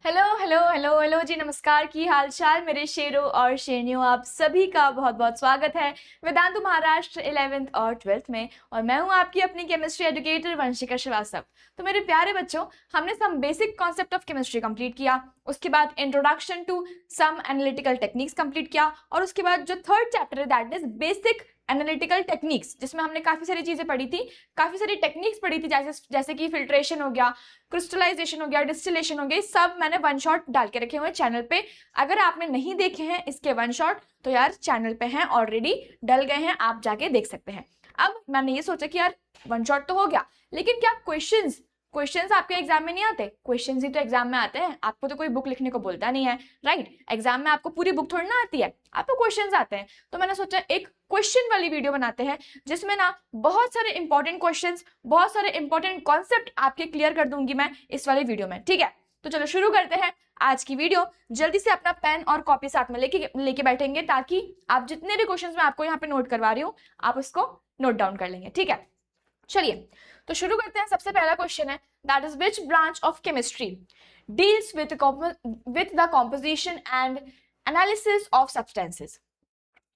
Hello hello hello hello जी, नमस्कार। की हाल चाल मेरे शेरों और शेरनियों, आप सभी का बहुत बहुत स्वागत है वेदांतु महाराष्ट्र 11th और 12th में। और मैं हूं आपकी अपनी केमिस्ट्री एजुकेटर वंशिका श्रीवास्तव। तो मेरे प्यारे बच्चों, हमने some basic concept of chemistry complete किया, उसके बाद introduction to some analytical techniques complete किया, और उसके बाद जो थर्ड चैप्टर है that is basic analytical techniques, जिसमें हमने काफी सारी चीजें पढ़ी थी, काफी सारी टेक्निक्स पढ़ी थी, जैसे कि फिल्ट्रेशन हो गया, क्रिस्टलाइजेशन हो गया, डिस्टिलेशन हो गया। सब मैंने वन शॉट डाल के रखे हुए हैं चैनल पे। अगर आपने नहीं देखे हैं इसके वन शॉट तो यार चैनल पे हैं, ऑलरेडी डल गए हैं, आप जाके देख सकते हैं। अब मैंने ये सोचा कि यार वन शॉट तो हो गया, लेकिन क्या क्वेश्चंस आपके एग्जाम में नहीं आते? क्वेश्चंस ही तो एग्जाम में आते हैं। आपको तो कोई बुक लिखने को बोलता नहीं है, राइट? एग्जाम में आपको पूरी बुक थोड़ी ना आती है, आपको क्वेश्चंस आते हैं। तो मैंने सोचा एक क्वेश्चन वाली वीडियो बनाते हैं, जिसमें ना बहुत सारे इंपॉर्टेंट क्वेश्चंस, बहुत सारे इंपॉर्टेंट कॉन्सेप्ट आपके क्लियर कर दूंगी मैं इस वाली वीडियो में। ठीक है, तो चलो शुरू करते हैं आज की वीडियो। जल्दी से अपना पेन और कॉपी साथ में लेके बैठेंगे, ताकि आप जितने भी क्वेश्चंस मैं आपको यहाँ पे नोट करवा रही हूँ आप उसको नोट डाउन कर लेंगे। ठीक है, चलिए तो शुरू करते हैं। सबसे पहला क्वेश्चन है that is which branch of chemistry deals with the composition and analysis of substances.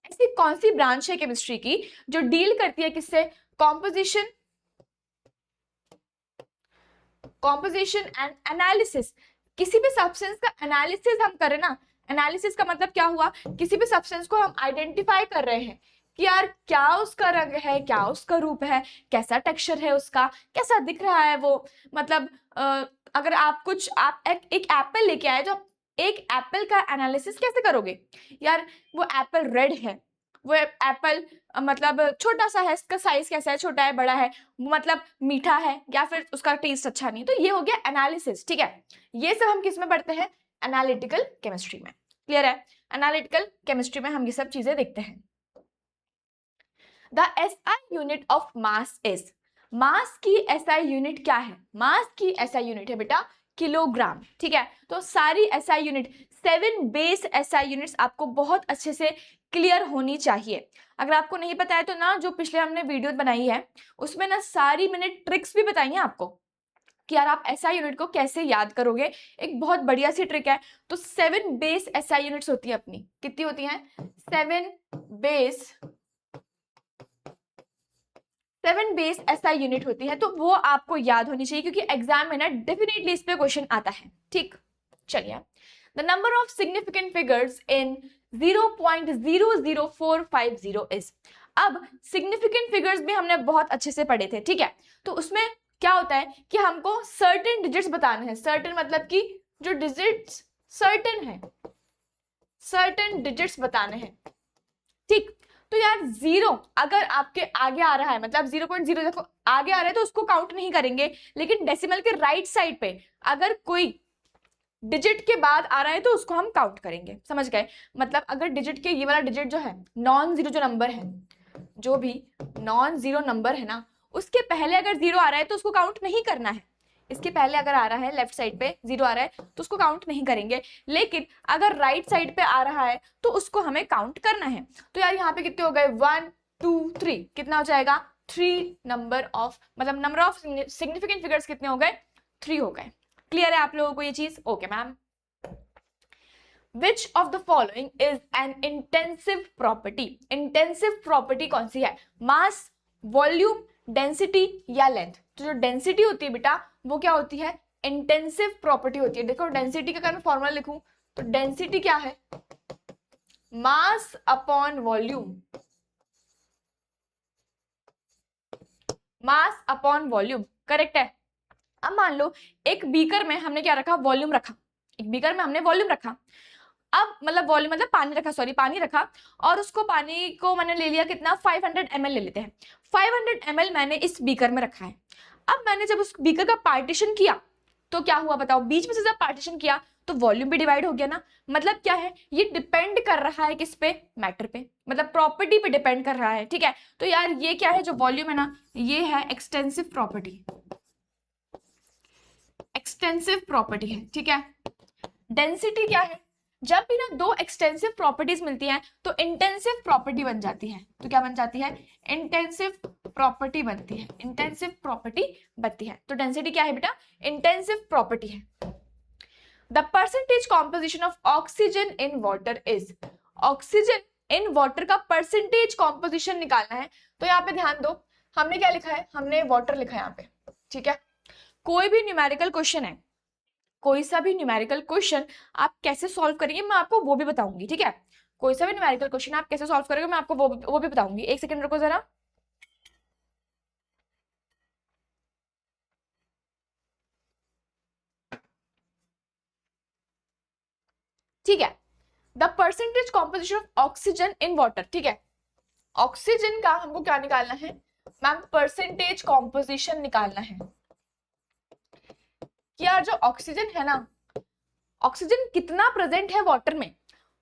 ऐसी कौन सी ब्रांच है केमिस्ट्री की जो डील करती है किससे? Composition and analysis. किसी भी सब्सटेंस का एनालिसिस हम करें ना, एनालिसिस का मतलब क्या हुआ? किसी भी सब्सटेंस को हम आइडेंटिफाई कर रहे हैं कि यार क्या उसका रंग है, क्या उसका रूप है, कैसा टेक्सचर है उसका, कैसा दिख रहा है वो। मतलब अगर आप एक एप्पल लेके आए, तो आप एक एप्पल का एनालिसिस कैसे करोगे? यार वो एप्पल रेड है, वो एप्पल मतलब छोटा सा है, इसका साइज कैसा है, छोटा है, बड़ा है, मतलब मीठा है या फिर उसका टेस्ट अच्छा नहीं। तो ये हो गया एनालिसिस। ठीक है, ये सब हम किस में पढ़ते हैं? एनालिटिकल केमिस्ट्री में। क्लियर है? एनालिटिकल केमिस्ट्री में हम ये सब चीजें देखते हैं। The SI unit of mass is. Mass की एसआई यूनिट क्या है? मास की एसआई यूनिट है बेटा किलोग्राम। ठीक है, तो सारी SI unit, 7 base SI units आपको बहुत अच्छे से क्लियर होनी चाहिए। अगर आपको नहीं पता है तो ना, जो पिछले हमने वीडियो बनाई है उसमें ना सारी मैंने ट्रिक्स भी बताई हैं आपको कि यार आप एसआई यूनिट को कैसे याद करोगे। एक बहुत बढ़िया सी ट्रिक है। तो 7 बेस एसआई यूनिट्स होती है अपनी। कितनी होती हैं? 7 बेस एसआई यूनिट होती है, तो वो आपको याद होनी चाहिए, क्योंकि एग्जाम में ना डेफिनेटली इस पे क्वेश्चन आता है। ठीक, चलिए। The number of significant figures in 0.00450 is. अब सिग्निफिकेंट फिगर्स भी हमने बहुत अच्छे से पढ़े थे। ठीक है, तो उसमें क्या होता है कि हमको सर्टेन डिजिट्स बताने हैं। सर्टेन मतलब कि जो डिजिट्स सर्टेन है, सर्टेन डिजिट्स बताने हैं। ठीक, तो यार जीरो अगर आपके आगे आ रहा है, मतलब 0.0 देखो आगे आ रहा है तो उसको काउंट नहीं करेंगे, लेकिन डेसिमल के राइट साइड पे अगर कोई डिजिट के बाद आ रहा है तो उसको हम काउंट करेंगे। समझ गए? मतलब अगर डिजिट के ये वाला डिजिट जो है, नॉन जीरो जो नंबर है, जो भी नॉन जीरो नंबर है ना, उसके पहले अगर जीरो आ रहा है तो उसको काउंट नहीं करना है। इसके पहले अगर आ रहा है, लेफ्ट साइड पे जीरो आ रहा है, तो उसको काउंट नहीं करेंगे। लेकिन अगर राइट साइड पे आ रहा है तो उसको हमें काउंट करना है। तो यार यहाँ पे कितने हो गए? 1 2 3। कितना हो जाएगा? 3 नंबर ऑफ, मतलब नंबर ऑफ सिग्निफिकेंट फिगर्स कितने हो गए? 3 हो गए। क्लियर है आप लोगों को ये चीज? Okay ma'am. Which of the following is an intensive property? Intensive property कौन सी है? मास, वॉल्यूम, डेंसिटी या लेंथ? तो जो डेंसिटी होती है बेटा वो क्या होती है? इंटेंसिव प्रॉपर्टी होती है। देखो डेंसिटी का अगर मैं फॉर्मूला लिखूं तो डेंसिटी क्या है? Mass upon volume. Mass upon volume, correct है। अब मान लो एक बीकर में हमने क्या रखा? वॉल्यूम रखा। एक बीकर में हमने वॉल्यूम रखा। अब मतलब वॉल्यूम मतलब पानी रखा, सॉरी पानी रखा, और उसको पानी को मैंने ले लिया कितना? 500 ml ले लेते हैं। 500 ml मैंने इस बीकर में रखा है। अब मैंने जब उस बीकर का पार्टीशन किया तो क्या हुआ बताओ? बीच में से जब पार्टीशन किया तो वॉल्यूम भी डिवाइड हो गया ना। मतलब क्या है? ये डिपेंड कर रहा है किस पे? मैटर पे, मतलब प्रॉपर्टी पे डिपेंड कर रहा है। ठीक है, तो यार ये क्या है? जो वॉल्यूम है ना, ये है एक्सटेंसिव प्रॉपर्टी। एक्सटेंसिव प्रॉपर्टी है। ठीक है, डेंसिटी क्या है? जब भी ना दो एक्सटेंसिव प्रॉपर्टीज मिलती हैं तो इंटेंसिव प्रॉपर्टी बन जाती है। तो क्या बन जाती है? इंटेंसिव प्रॉपर्टी बनती है। इंटेंसिव प्रॉपर्टी बनती है। तो डेंसिटी क्या है बेटा? इंटेंसिव प्रॉपर्टी है। The percentage composition of oxygen in water is, oxygen in water का परसेंटेज कॉम्पोजिशन निकालना है। तो यहाँ पे ध्यान दो, हमने क्या लिखा है, हमने वाटर लिखा है यहाँ पे, ठीक है। कोई भी न्यूमेरिकल क्वेश्चन है, कोई सा भी न्यूमेरिकल क्वेश्चन आप कैसे सॉल्व करेंगे मैं आपको वो भी बताऊंगी, ठीक है। कोई सा भी न्यूमेरिकल क्वेश्चन आप कैसे सॉल्व करोगे मैं आपको वो भी बताऊंगी। एक सेकंड रुको जरा। ठीक है, the percentage composition of oxygen in water, ठीक है। ऑक्सीजन का हमको क्या निकालना है मैम, परसेंटेज कॉम्पोजिशन निकालना है कि यार जो ऑक्सीजन है ना, ऑक्सीजन कितना प्रेजेंट है वाटर में,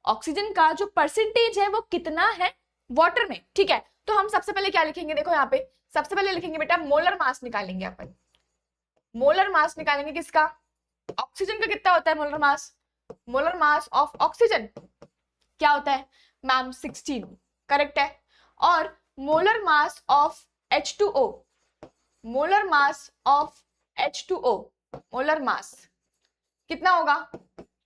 ऑक्सीजन का जो परसेंटेज है वो कितना है वाटर में, ठीक है। तो हम सबसे पहले क्या लिखेंगे, देखो यहाँ पे सबसे पहले लिखेंगे बेटा मोलर मास निकालेंगे अपन। मोलर मास निकालेंगे किसका, ऑक्सीजन का कितना होता है molar mass, molar mass of oxygen क्या होता है मैम 16, करेक्ट है। और molar mass of H2O, molar mass of H2O, molar mass कितना होगा,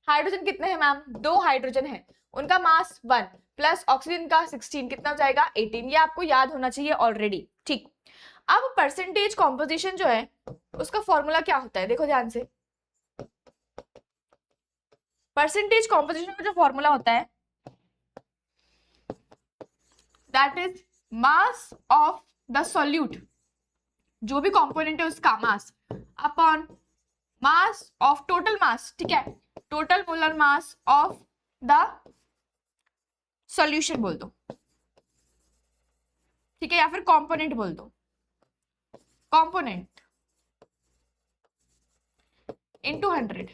हाइड्रोजन कितने हैं मैम, 2 हाइड्रोजन है, उनका मास 1 प्लस ऑक्सीजन का 16 कितना हो जाएगा 18, ये आपको याद होना चाहिए ऑलरेडी, ठीक। अब परसेंटेज कॉम्पोजिशन जो है उसका फॉर्मूला क्या होता है, देखो ध्यान से, परसेंटेज कॉम्पोजिशन का जो फॉर्मूला होता है that is mass of the solute, जो भी कंपोनेंट है उसका mass upon mass of total mass, ठीक है, total molar mass of the solution बोल दो, ठीक है, या फिर कंपोनेंट बोल दो, कंपोनेंट इनटू 100।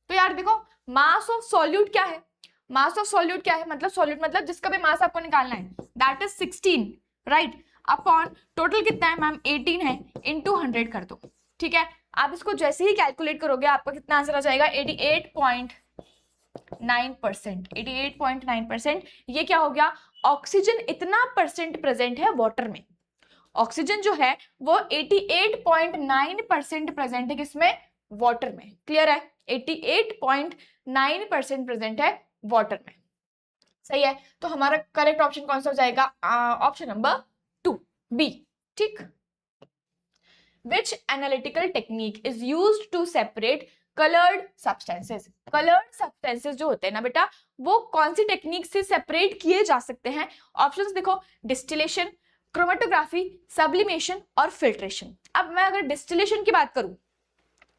तो यार देखो मास ऑफ सॉल्यूट क्या है, मास ऑफ सॉल्यूट क्या है, मतलब सॉल्यूट मतलब जिसका भी मास आपको निकालना है that is 16, right, upon total कितना है मैम 18 है, इनटू 100 कर दो, ठीक है। आप इसको जैसे ही कैलकुलेट करोगे आपका कितना आंसर आ जाएगा 88.9%, 88.9%। ये क्या हो गया, ऑक्सीजन इतना परसेंट प्रेजेंट है वाटर में, ऑक्सीजन जो है वो 88.9% प्रेजेंट है किसमें, वाटर में, क्लियर है, 88.9% प्रेजेंट है वाटर में, सही है। तो हमारा करेक्ट ऑप्शन कौन सा हो जाएगा, ऑप्शन नंबर 2 बी, ठीक। Which analytical technique is used to separate colored substances? Colored substances जो होते हैं ना बेटा, वो कौन सी टेक्निक से सेपरेट किए जा सकते हैं, ऑप्शंस देखो, डिस्टिलेशन, क्रोमेटोग्राफी, सब्लिमेशन और फिल्ट्रेशन। अब मैं अगर डिस्टिलेशन की बात करूं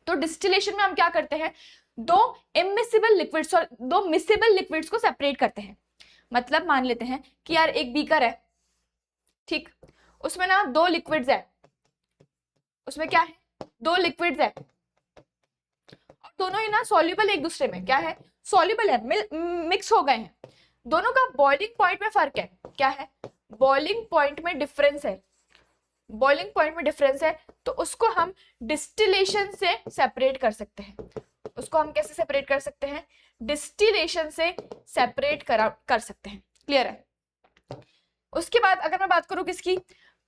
तो डिस्टिलेशन में हम क्या करते हैं, दो इमिसिबल लिक्विड्स और दो मिसिबल लिक्विड्स को सेपरेट करते हैं। मतलब मान लेते हैं कि यार एक बीकर है, ठीक, उसमें ना 2 लिक्विड्स है, उसमें क्या है 2 लिक्विड्स है और दोनों ही ना सॉल्युबल एक दूसरे में, क्या है सॉल्युबल है, मिक्स हो गए हैं, दोनों का बॉइलिंग पॉइंट में फर्क है, क्या है बॉइलिंग पॉइंट में डिफरेंस है, बॉइलिंग पॉइंट में डिफरेंस है, तो उसको हम डिस्टिलेशन से सेपरेट कर सकते हैं। उसको हम कैसे सेपरेट कर सकते हैं, डिस्टिलेशन से सेपरेट कर सकते हैं, क्लियर है। उसके बाद अगर मैं बात करूं किसकी,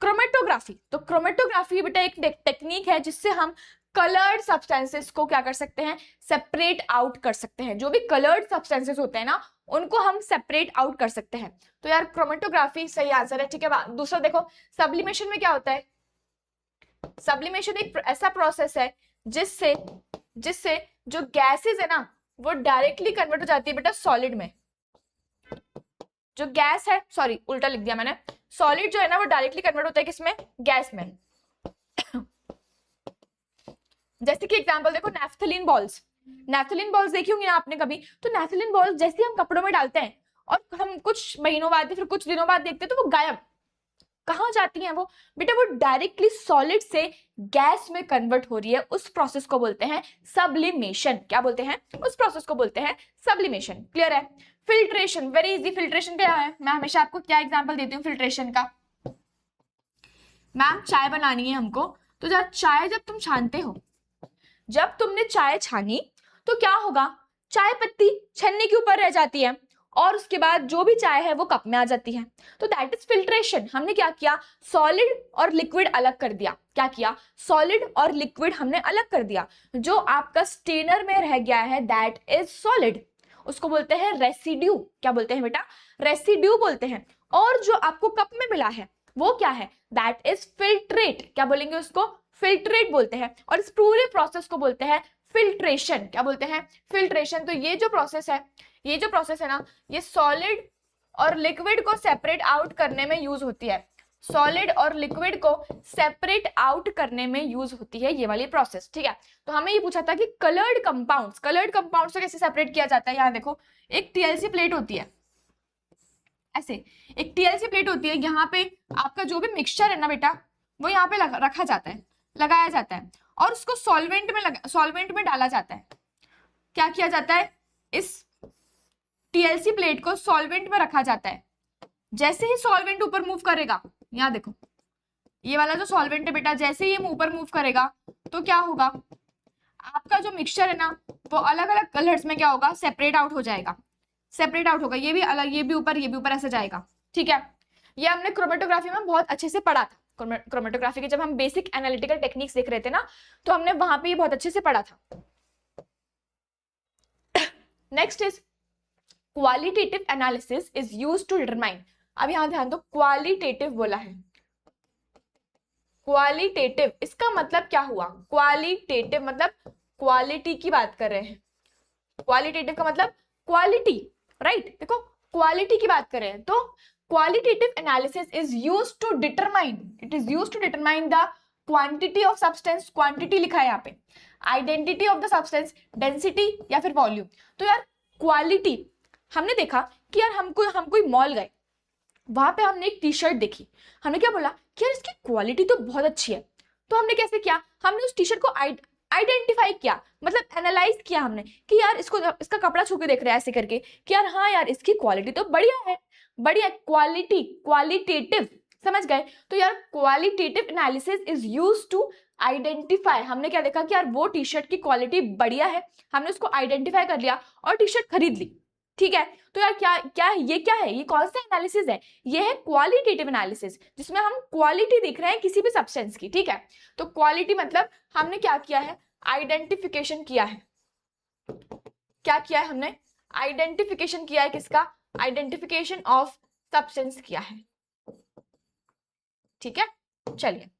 क्रोमेटोग्राफी, तो क्रोमेटोग्राफी बेटा एक टेक्निक है जिससे हम कलर्ड सब्सटेंसेस को क्या कर सकते हैं, सेपरेट आउट कर सकते हैं। जो भी कलर्ड सब्सटेंसेस होते हैं ना उनको हम सेपरेट आउट कर सकते हैं। तो यार क्रोमेटोग्राफी सही आंसर है, ठीक है। दूसरा देखो सब्लिमेशन में क्या होता है, सब्लिमेशन एक ऐसा प्रोसेस है जिससे जो गैसेस है ना वो डायरेक्टली कन्वर्ट हो जाती है बेटा सॉलिड में। जो गैस है, सॉरी उल्टा लिख दिया मैंने, सॉलिड जो है ना वो डायरेक्टली कन्वर्ट होता है किसमें, गैस में। जैसे कि एग्जांपल देखो नैफ्थलीन बॉल्स, नैफ्थलीन बॉल्स देखी होंगी आपने कभी, तो नैफ्थलीन बॉल्स जैसे हम कपड़ों में डालते हैं और हम कुछ महीनों बाद फिर कुछ दिनों बाद देखते हैं तो वो गायब, कहाँ जाती हैं वो बेटा, वो डायरेक्टली सॉलिड से गैस में कन्वर्ट हो रही है, उस प्रोसेस को बोलते हैं सब्लिमेशन। क्या बोलते हैं, उस प्रोसेस को बोलते हैं सब्लिमेशन, क्लियर है। फिल्ट्रेशन, वेरी इजी, फिल्ट्रेशन क्या है, मैं हमेशा आपको क्या एग्जांपल देती हूँ फिल्ट्रेशन का, मैम चाय बनानी है हमको, तो जब चाय जब तुम छानते हो, जब तुमने चाय छानी तो क्या होगा, चाय पत्ती छन्नी के ऊपर रह जाती है और उसके बाद जो भी चाय है वो कप में आ जाती है। तो दैट इज फिल्ट्रेशन। हमने क्या किया, सॉलिड और लिक्विड अलग कर दिया। क्या किया, सॉलिड और लिक्विड हमने अलग कर दिया। जो आपका स्टेनर में रह गया है दैट इज सॉलिड, उसको बोलते हैं रेसिड्यू। क्या बोलते हैं बेटा, रेसिड्यू बोलते हैं। और जो आपको कप में मिला है वो क्या है, दैट इज फिल्ट्रेट। क्या बोलेंगे उसको, फिल्ट्रेट बोलते हैं। और इस पूरे प्रोसेस को बोलते हैं फिल्ट्रेशन। क्या बोलते हैं, फिल्ट्रेशन। तो ये जो प्रोसेस है ना, ये सॉलिड और लिक्विड को सेपरेट आउट करने में यूज होती है। सॉलिड और लिक्विड को सेपरेट आउट करने में यूज होती है ये वाली प्रोसेस। ठीक है, तो हमें ये पूछा था कि कलर्ड कंपाउंड्स को कैसे सेपरेट किया जाता है। यहाँ देखो, एक टीएलसी प्लेट होती है, ऐसे एक टीएलसी प्लेट होती है। यहाँ पे आपका जो भी मिक्सचर है ना बेटा, वो यहाँ पे रखा जाता है, लगाया जाता है, और उसको सॉल्वेंट में डाला जाता है। क्या किया जाता है, इस टीएलसी प्लेट को सॉल्वेंट में रखा जाता है। जैसे ही सॉल्वेंट ऊपर मूव करेगा, यहाँ देखो ये वाला जो सॉल्वेंट है बेटा, जैसे ही ये ऊपर मूव करेगा तो क्या होगा, आपका जो मिक्सचर है ना वो अलग अलग कलर्स में क्या होगा, सेपरेट आउट हो जाएगा। सेपरेट आउट होगा, ये भी अलग, ये भी ऊपर ऐसे जाएगा। ठीक है, ये हमने क्रोमेटोग्राफी में बहुत अच्छे से पढ़ा था। क्रोमेटोग्राफी के जब हम बेसिक एनालिटिकल टेक्निक्स देख रहे थे ना, तो हमने वहां पे ये बहुत अच्छे से पढ़ा था। Next is qualitative analysis is used to determine. अब यहां ध्यान दो, क्वालिटेटिव बोला है। क्वालिटेटिव इसका मतलब क्या हुआ, क्वालिटेटिव मतलब क्वालिटी की बात कर रहे हैं। क्वालिटेटिव का मतलब क्वालिटी, राइट। देखो क्वालिटी की बात कर रहे हैं, तो qualitative analysis is used to determine, it is used to determine the quantity of substance. Quantity लिखा है यहाँ पे, identity of the substance, density या फिर वॉल्यूम। तो यार क्वालिटी, हमने देखा कि यार हम कोई मॉल गए, वहां पे हमने एक टी शर्ट देखी, हमने क्या बोला कि यार इसकी क्वालिटी तो बहुत अच्छी है। तो हमने कैसे किया, हमने उस टी शर्ट को आइडेंटिफाई किया, मतलब एनालाइज किया हमने कि यार इसका कपड़ा छू के देख रहे हैं ऐसे करके कि यार हाँ यार इसकी क्वालिटी तो बढ़िया है, बढ़िया क्वालिटी, क्वालिटेटिव, समझ गए। तो यार qualitative analysis is used to identify. हमने क्या देखा कि यार वो टी शर्ट की क्वालिटी बढ़िया है, हमने उसको आइडेंटिफाई कर लिया और टी शर्ट खरीद ली। ठीक है, तो यार क्या है, ये कौन सा एनालिसिस है, ये है क्वालिटेटिव एनालिसिस, जिसमें हम क्वालिटी देख रहे हैं किसी भी सब्सटेंस की। ठीक है, तो क्वालिटी मतलब हमने क्या किया है, आइडेंटिफिकेशन किया है। क्या किया है हमने, आइडेंटिफिकेशन किया है, किसका, आइडेंटिफिकेशन ऑफ सब्सटेंस किया है। ठीक है, चलिए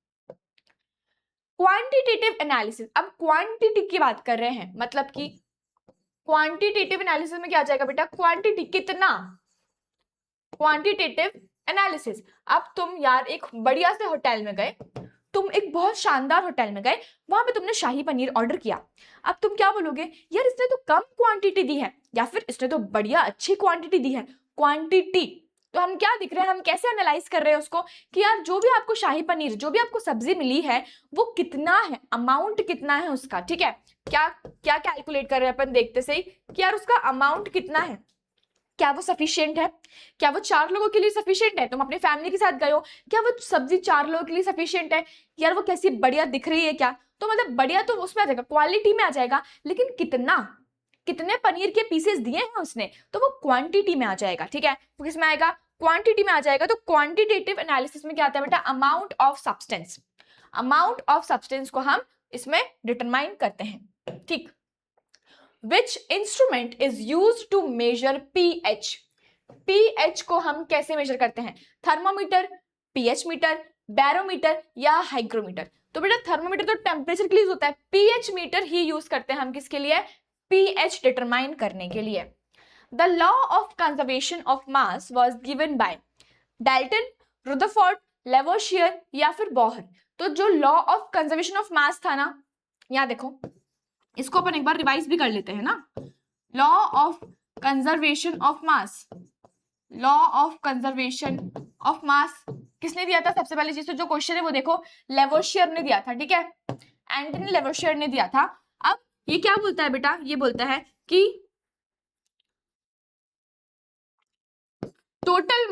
क्वांटिटेटिव एनालिसिस। अब क्वांटिटी की बात कर रहे हैं, मतलब कि क्वांटिटेटिव एनालिसिस में क्या आ जाएगा बेटा, क्वांटिटी, कितना, क्वांटिटेटिव एनालिसिस। अब तुम यार एक बढ़िया से होटल में गए, तुम एक बहुत शानदार होटल में गए, वहां पे तुमने शाही पनीर ऑर्डर किया। अब तुम क्या बोलोगे, यार इसने तो कम क्वांटिटी दी है या फिर इसने तो बढ़िया अच्छी क्वांटिटी दी है। क्वांटिटी, तो हम क्या दिख रहे हैं, हम कैसे एनालाइज कर रहे हैं उसको कि यार जो भी आपको शाही पनीर, जो भी आपको सब्जी मिली है वो कितना है, अमाउंट कितना है उसका। ठीक है, क्या क्या कैलकुलेट कर रहे हैं अपन देखते से ही कि यार उसका अमाउंट कितना है, क्या वो सफिशिएंट है, क्या वो 4 लोगों के लिए सफिशिएंट है। तुम अपनी फैमिली के साथ गए हो, क्या वो सब्जी 4 लोगों के लिए सफिशिएंट है, यार वो कैसी बढ़िया दिख रही है क्या। तो मतलब बढ़िया तो उसमें आ जाएगा, क्वालिटी में आ जाएगा, लेकिन कितने पनीर के पीसेस दिए हैं उसने, तो वो क्वांटिटी में आ जाएगा। ठीक है, तो किस में आएगा, क्वांटिटी में आ जाएगा। तो क्वांटिटेटिव एनालिसिस में क्या आता है बेटा, amount of substance. Amount of substance को हम इसमें डिटरमाइन करते हैं। ठीक, Which instrument is used to measure pH? pH को हम कैसे मेजर करते हैं, थर्मोमीटर, pH मीटर, बैरोमीटर या हाइग्रोमीटर। तो बेटा थर्मोमीटर तो टेम्परेचर के लिए होता है, pH मीटर ही यूज करते हैं हम किसके लिए, pH डिटरमाइन करने के लिए। The law of conservation of mass was given by Dalton, Rutherford, Lavoisier या फिर बोहर। तो जो law of conservation of mass था ना, यहाँ देखो इसको अपन एक बार रिवाइज भी कर लेते हैं ना। Law of conservation of mass, law of conservation of mass किसने दिया था, सबसे पहले जिससे जो क्वेश्चन है वो देखो लेवोशियर ने दिया था। ठीक है, एंटनी लेवोशियर ने दिया था। अब ये क्या बोलता है बेटा, ये बोलता है कि total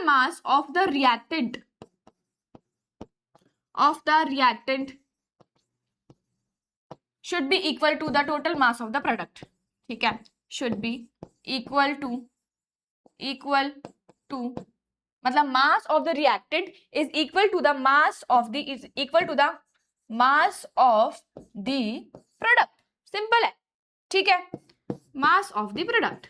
mass of the reactant should be equal to the total mass of the product। ठीक है, शुड बी इक्वल टू मतलब mass of the reactant is equal to the mass of the product. Simple है, ठीक है, मास of the product.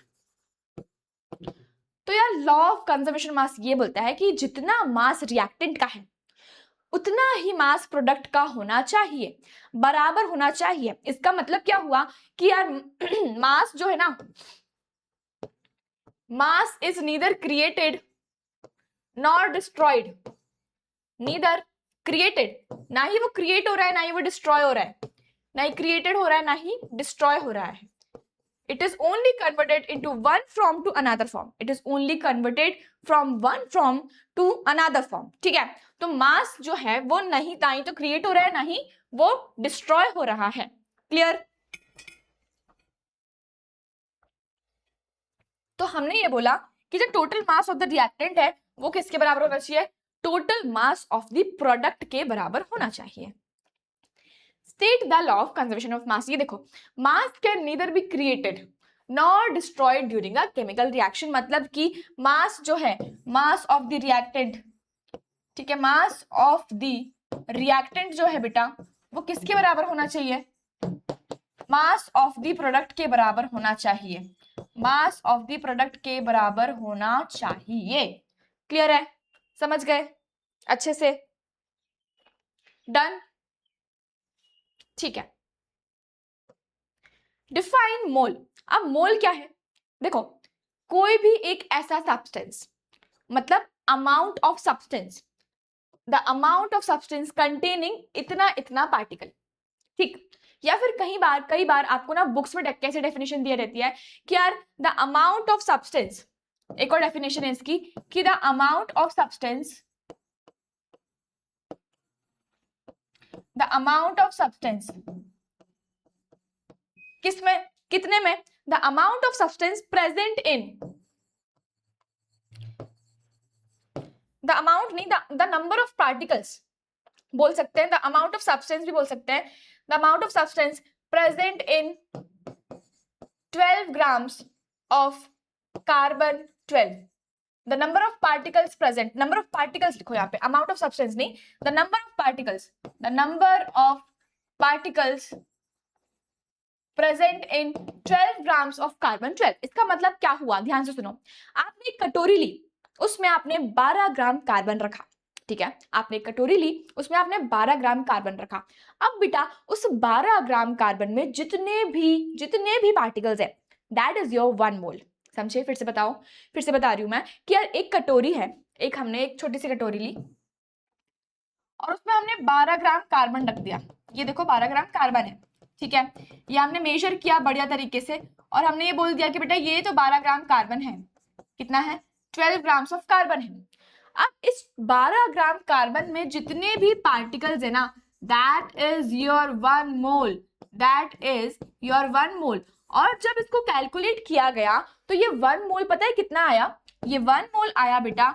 तो यार law of conservation मास ये बोलता है कि जितना मास रिएक्टेंट का है उतना ही मास प्रोडक्ट का होना चाहिए, बराबर होना चाहिए। इसका मतलब क्या हुआ कि यार मास जो है ना, mass is neither created nor destroyed, neither created, ना ही वो क्रिएट हो रहा है ना ही वो डिस्ट्रॉय हो रहा है, ना ही क्रिएटेड हो रहा है ना ही डिस्ट्रॉय हो रहा है। It is only converted into one form to another form. It is only converted from one form to another form. ठीक है, तो मास जो है वो नहीं ना ही तो क्रिएट हो रहा है ना ही वो डिस्ट्रॉय हो रहा है। क्लियर? तो हमने ये बोला कि जो total mass of the reactant है वो किसके बराबर होना चाहिए? Total mass of the product के बराबर होना चाहिए। State the law of conservation of mass. ये देखो, मास can neither be created nor destroyed during a chemical reaction. मतलब कि मास जो है, मास ऑफ द रिएक्टेंट, ठीक है, मास ऑफ द रिएक्टेंट जो है बेटा वो किसके बराबर होना चाहिए? मास ऑफ द प्रोडक्ट के बराबर होना चाहिए, मास ऑफ द प्रोडक्ट के बराबर होना चाहिए। क्लियर है? समझ गए अच्छे से? डन? ठीक है। Define mole. अब मोल क्या है? देखो, कोई भी एक ऐसा सब्सटेंस, मतलब amount of substance, the amount of substance containing इतना इतना पार्टिकल, ठीक। या फिर कई बार आपको ना बुक्स में कैसे डेफिनेशन दिया रहती है कि यार द अमाउंट ऑफ सब्सटेंस, एक और डेफिनेशन है इसकी कि the amount of substance, the amount of substance किसमें, कितने में? The amount of substance present in, the amount नहीं, द नंबर ऑफ पार्टिकल्स बोल सकते हैं, द अमाउंट ऑफ सब्सटेंस भी बोल सकते हैं, the amount of substance present in 12 grams of carbon 12, the number of particles present, number of particles लिखो यहाँ पे, amount of substance नहीं, the number of particles, the number of particles present in 12 grams of carbon 12। इसका मतलब क्या हुआ, ध्यान से सुनो। आपने एक कटोरी ली, उसमें आपने 12 ग्राम कार्बन रखा, ठीक है, आपने एक कटोरी ली उसमें आपने 12 ग्राम कार्बन रखा। अब बेटा उस 12 ग्राम कार्बन में जितने भी पार्टिकल्स है, दैट इज योर 1 मोल। समझे? फिर से बताओ, फिर से बता रही हूं मैं कि यार एक कटोरी है, हमने एक छोटी सी कटोरी ली और उसमें हमने 12 ग्राम कार्बन रख दिया। ये देखो 12 ग्राम कार्बन है, ठीक है, ये हमने मेजर किया बढ़िया तरीके से और हमने ये बोल दिया कि बेटा ये तो 12 ग्राम कार्बन है। कितना है? 12 ग्राम्स ऑफ कार्बन है। अब इस 12 ग्राम कार्बन में जितने भी पार्टिकल्स है ना, that is your 1 mole, that is your 1 मोल। और जब इसको कैलकुलेट किया गया तो ये 1 मोल पता है कितना आया? ये 1 मोल आया बेटा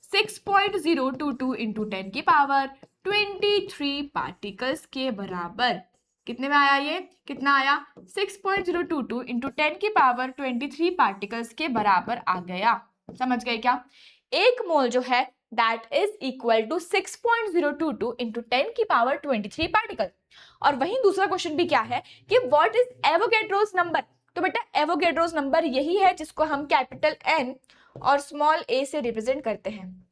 6.022 इंटू 10 की पावर 23 पार्टिकल्स के बराबर। कितने में आया ये? कितना आया? 6.022 इंटू 10 की पावर 23 पार्टिकल्स के बराबर आ गया। समझ गए क्या? एक मोल जो है that is equal to 6.022 into 10 की पावर 23 पार्टिकल। और वहीं दूसरा क्वेश्चन भी क्या है कि व्हाट इज एवोगैड्रोस नंबर। तो बेटा एवोगैड्रोस नंबर यही है जिसको हम कैपिटल एन और स्मॉल ए से रिप्रेजेंट करते हैं।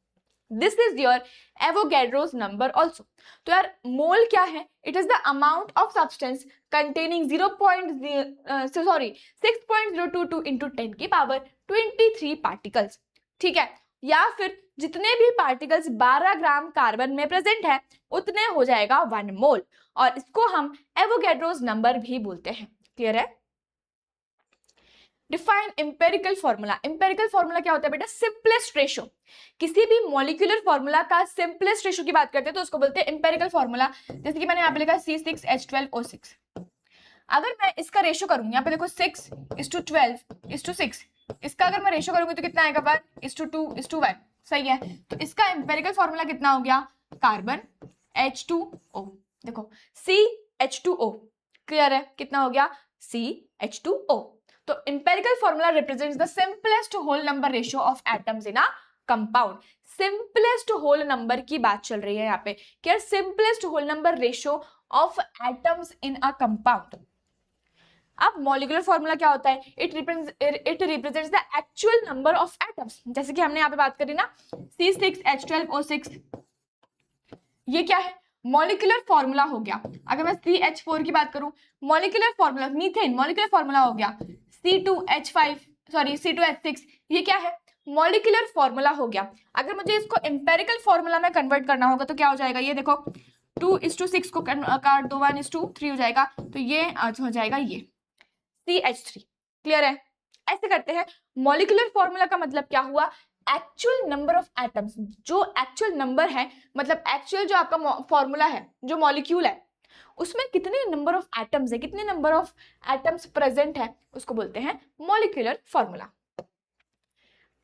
This is your Avogadro's number also. तो यार मोल क्या है? It is the amount of substance containing 6.022 into 10 की पावर 23 पार्टिकल्स, ठीक है। या फिर जितने भी पार्टिकल्स 12 ग्राम कार्बन में प्रेजेंट है उतने हो जाएगा 1 मोल, और इसको हम एवोगैड्रोस नंबर भी बोलते हैं। क्लियर है? Define empirical formula. Empirical formula क्या होता है बेटा? Simplest ratio. किसी भी मॉलिक्यूलर फॉर्मूला का सिंपलेस्ट रेशो की बात करते हैं तो उसको बोलते हैं एम्पेरिकल फॉर्मूला। जैसे कि मैंने यहाँ पे लिखा C6H12O6। अगर मैं इसका रेशो करूंगी, यहाँ पे देखो 6:12:6, इसका अगर मैं रेशो करूंगी तो कितना आएगा? 1:2:1। सही है। तो इसका एम्पेरिकल फॉर्मूला कितना हो गया? Carbon H2O। देखो CH2O। क्लियर है? कितना हो गया? CH2O। तो empirical formula represents the simplest whole number ratio of atoms in a compound. Simplest whole number की बात चल रही है यहाँ पे कि simplest whole number ratio of atoms in a compound. अब मॉलिक्यूलर फॉर्मूला क्या होता है? It represents the actual number of atoms. जैसे कि हमने यहाँ पे बात करी ना C6H12O6, ये क्या है? मॉलिक्यूलर फॉर्मूला हो गया. अगर मैं CH4 की बात करूं, molecular formula methane, molecular formula हो गया C2H6, ये क्या है? मॉलिक्यूलर फॉर्मूला हो गया. अगर मुझे इसको एम्पेरिकल फॉर्मूला में कन्वर्ट करना होगा तो क्या हो जाएगा? ये देखो 2:6 को काट दो, 1:3 हो जाएगा, तो ये आज हो जाएगा ये CH3. क्लियर है? ऐसे करते हैं. मॉलिक्यूलर फॉर्मूला का मतलब क्या हुआ? Actual number of atoms. जो एक्चुअल नंबर है मतलब एक्चुअल जो आपका फॉर्मूला है, जो मॉलिक्यूल है, उसमें कितने नंबर ऑफ एटम्स है, कितने नंबर ऑफ एटम्स प्रेजेंट है, उसको बोलते हैं मॉलिक्यूलर फॉर्मूला.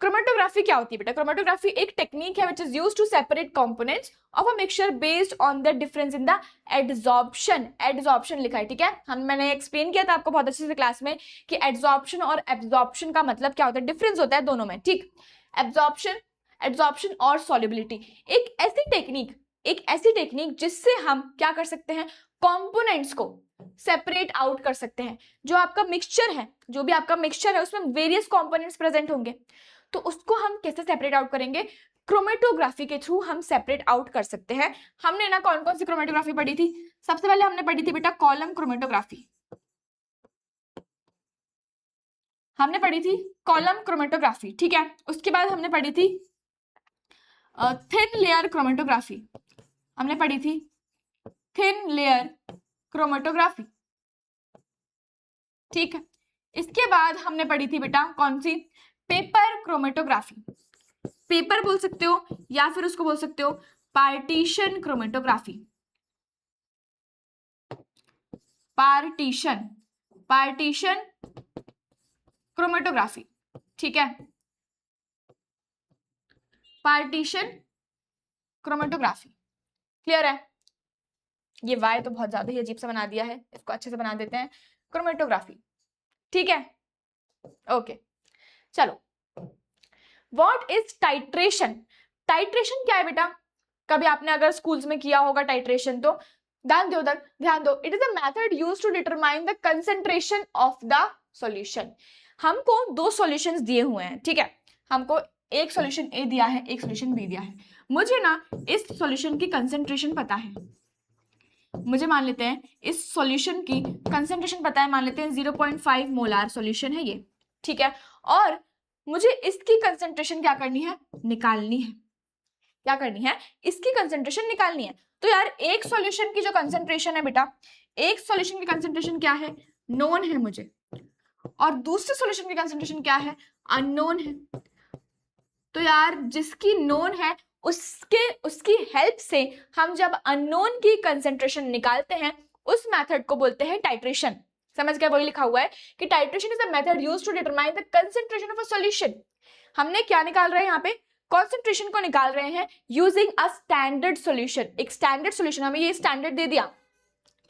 क्रोमेटोग्राफी क्या होती है बेटा? क्रोमेटोग्राफी एक टेक्निक है which is used to separate components of a mixture based on the difference in the adsorption. Adsorption लिखा है, ठीक है. मैंने एक्सप्लेन किया था आपको बहुत अच्छे से क्लास में कि एडजॉर्प्शन और एब्जॉर्प्शन का मतलब क्या होता है, डिफरेंस होता है दोनों में, ठीक. एब्जॉर्प्शन और सॉल्युबिलिटी. एक ऐसी टेक्निक जिससे हम क्या कर सकते हैं? कंपोनेंट्स को सेपरेट आउट कर सकते हैं. जो आपका मिक्सचर है, जो भी आपका मिक्सचर है, उसमें वेरियस कंपोनेंट्स प्रेजेंट होंगे, तो उसको हम कैसे सेपरेट आउट करेंगे? क्रोमेटोग्राफी के थ्रू हम सेपरेट आउट कर सकते हैं. हमने ना कौन कौन सी क्रोमेटोग्राफी पढ़ी थी? सबसे पहले हमने पढ़ी थी बेटा कॉलम क्रोमेटोग्राफी. हमने पढ़ी थी कॉलम क्रोमेटोग्राफी, ठीक है. उसके बाद हमने पढ़ी थी थिन लेयर क्रोमेटोग्राफी. हमने पढ़ी थी थिन लेयर क्रोमेटोग्राफी, ठीक है. इसके बाद हमने पढ़ी थी बेटा कौन सी? Paper chromatography. पेपर बोल सकते हो या फिर उसको बोल सकते हो पार्टीशन क्रोमेटोग्राफी. पार्टीशन क्रोमेटोग्राफी, ठीक है. Partition chromatography. क्लियर है? ये वाई तो बहुत ज्यादा ही अजीब सा बना दिया है, इसको अच्छे से बना देते हैं. क्रोमेटोग्राफी, ठीक है. ओके, चलो. What is titration? टाइट्रेशन क्या है बेटा? कभी आपने अगर स्कूल्स में किया होगा टाइट्रेशन, तो ध्यान दो उधर, ध्यान दो. It is a method used to determine the concentration of the solution. हमको दो सॉल्यूशंस दिए हुए हैं, ठीक है. हमको एक सॉल्यूशन ए दिया है, एक सॉल्यूशन बी दिया है. मुझे ना इस सॉल्यूशन की कंसंट्रेशन पता है. मुझे मान लेते हैं इस सॉल्यूशन की कंसंट्रेशन पता है, मान लेते हैं 0.5 मोलार सॉल्यूशन है ये, ठीक है. और मुझे इसकी कंसंट्रेशन क्या करनी है? निकालनी है. क्या करनी है? इसकी कंसंट्रेशन निकालनी है. तो यार एक सॉल्यूशन की जो कंसंट्रेशन है बेटा, एक सॉल्यूशन की कंसंट्रेशन क्या है? नोन है मुझे, और दूसरे सॉल्यूशन की कंसंट्रेशन क्या है? अननोन है. तो यार जिसकी नोन है उसकी हेल्प से हम जब अननोन की कंसंट्रेशन निकालते हैं, उस मेथड को बोलते हैं टाइट्रेशन. समझ गए? वही लिखा हुआ है कि titration is a method used to determine the concentration of a solution. हमने क्या निकाल रहे हैं यहाँ पे? कंसंट्रेशन को निकाल रहे हैं यूजिंग अ स्टैंडर्ड सॉल्यूशन. एक स्टैंडर्ड सॉल्यूशन, हमें ये स्टैंडर्ड दे दिया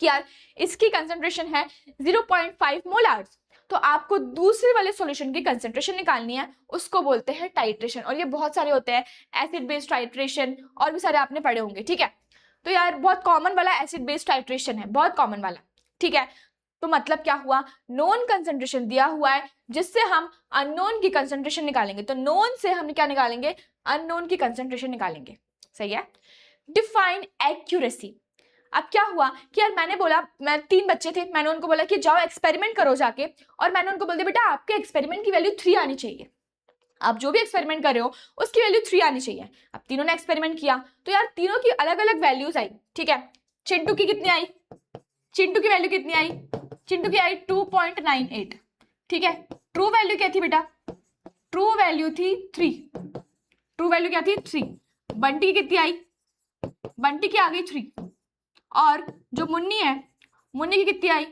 कि यार इसकी कंसंट्रेशन है 0.5 मोलार्स, तो आपको दूसरे वाले सॉल्यूशन की कंसंट्रेशन निकालनी है, उसको बोलते हैं टाइट्रेशन. और ये बहुत सारे होते हैं, एसिड बेस्ड टाइट्रेशन और भी सारे आपने पढ़े होंगे, ठीक है. तो यार बहुत कॉमन वाला एसिड बेस्ड टाइट्रेशन है, बहुत कॉमन वाला, ठीक है. तो मतलब क्या हुआ? नोन कंसंट्रेशन दिया हुआ है जिससे हम अननोन की कंसंट्रेशन निकालेंगे, तो नोन से हम क्या निकालेंगे? अननोन की कंसंट्रेशन निकालेंगे. सही है. Define accuracy. अब क्या हुआ कि यार मैंने बोला, मैं 3 बच्चे थे, मैंने उनको बोला कि जाओ एक्सपेरिमेंट करो जाके, और मैंने उनको बोल दिया बेटा आपके एक्सपेरिमेंट की वैल्यू 3 आनी चाहिए. आप जो भी एक्सपेरिमेंट कर रहे हो उसकी वैल्यू 3 आनी चाहिए. अब तीनों ने एक्सपेरिमेंट किया तो यार तीनों की अलग अलग वैल्यूज आई, ठीक है. चिंटू की कितनी आई? चिंटू की वैल्यू कितनी आई? चिंटू की आई 2.98, ठीक है. ट्रू वैल्यू क्या थी बेटा? ट्रू वैल्यू थी 3. ट्रू वैल्यू क्या थी? 3. बंटी की कितनी आई? बंटी की आ गई 3. और जो मुन्नी है, मुन्नी की कितनी आई?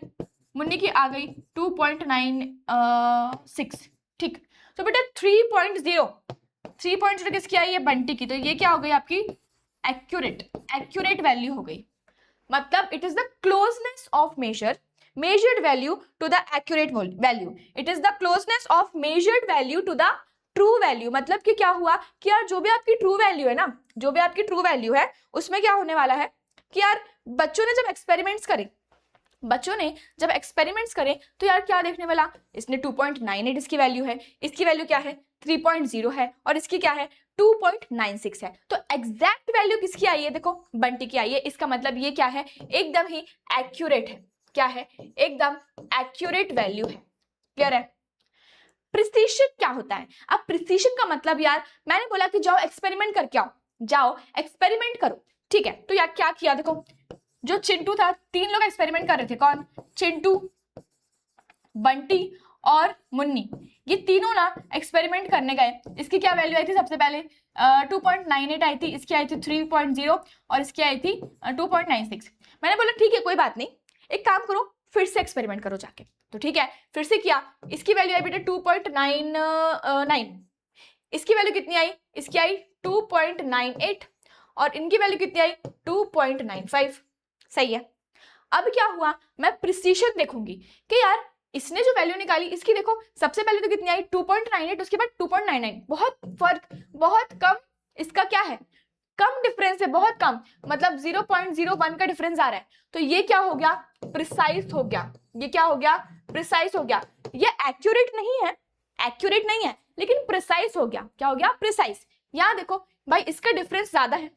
मुन्नी की आ गई 2.96, ठीक. तो बेटा 3.0 किसकी आई है? बंटी की. तो ये क्या हो गई आपकी? एक्यूरेट वैल्यू हो गई. मतलब it is the closeness of measure measured value to the accurate value. It is the closeness of measured value to the true value. मतलब कि क्या हुआ कि यार जो भी आपकी ट्रू वैल्यू है ना, जो भी आपकी ट्रू वैल्यू है उसमें क्या होने वाला है कि यार बच्चों ने जब एक्सपेरिमेंट्स करे तो यार क्या देखने वाला, इसने 2.98 इसकी वैल्यू है, इसकी वैल्यू क्या है 3.0 है और इसकी क्या है 2.96 है. तो एग्जैक्ट वैल्यू किसकी आई है, देखो बंटी की आई है. इसका मतलब ये क्या है, एकदम ही एक्यूरेट है. क्या है, एकदम एक्यूरेट वैल्यू है. क्लियर है. प्रिसिशन क्या होता है. अब प्रिसिशन का मतलब यार मैंने बोला कि जाओ एक्सपेरिमेंट करके आओ, जाओ एक्सपेरिमेंट करो. ठीक है, तो यार क्या किया, देखो जो चिंटू था, 3 लोग एक्सपेरिमेंट कर रहे थे. कौन, चिंटू, बंटी और मुन्नी. ये तीनों ना एक्सपेरिमेंट करने गए. इसकी क्या वैल्यू आई थी सबसे पहले 2.98 आई थी, इसकी आई थी 3.0 और इसकी आई थी 2.96. मैंने बोला ठीक है कोई बात नहीं, एक काम करो फिर से एक्सपेरिमेंट करो जाके. तो ठीक है फिर से किया. इसकी वैल्यू आई बेटा 2.99, इसकी वैल्यू कितनी आई, इसकी आई 2.98 और इनकी वैल्यू कितनी आई 2.95. सही है. अब क्या हुआ, मैं प्रिसिशन देखूंगी कि यार इसने जो वैल्यू निकाली इसकी देखो सबसे पहले तो कितनी आई 2.98, उसके बाद 2.99. बहुत फर्क, बहुत कम इसका क्या है, कम डिफरेंस है, बहुत कम, मतलब 0.01 का डिफरेंस आ रहा है. तो ये क्या हो गया, प्रिसाइज हो गया. ये क्या हो गया, प्रिसाइज हो गया. ये एक्यूरेट नहीं है, एक्यूरेट नहीं है लेकिन प्रिसाइज हो गया. क्या हो गया, प्रिसाइज. यहां देखो भाई इसका डिफरेंस ज्यादा है,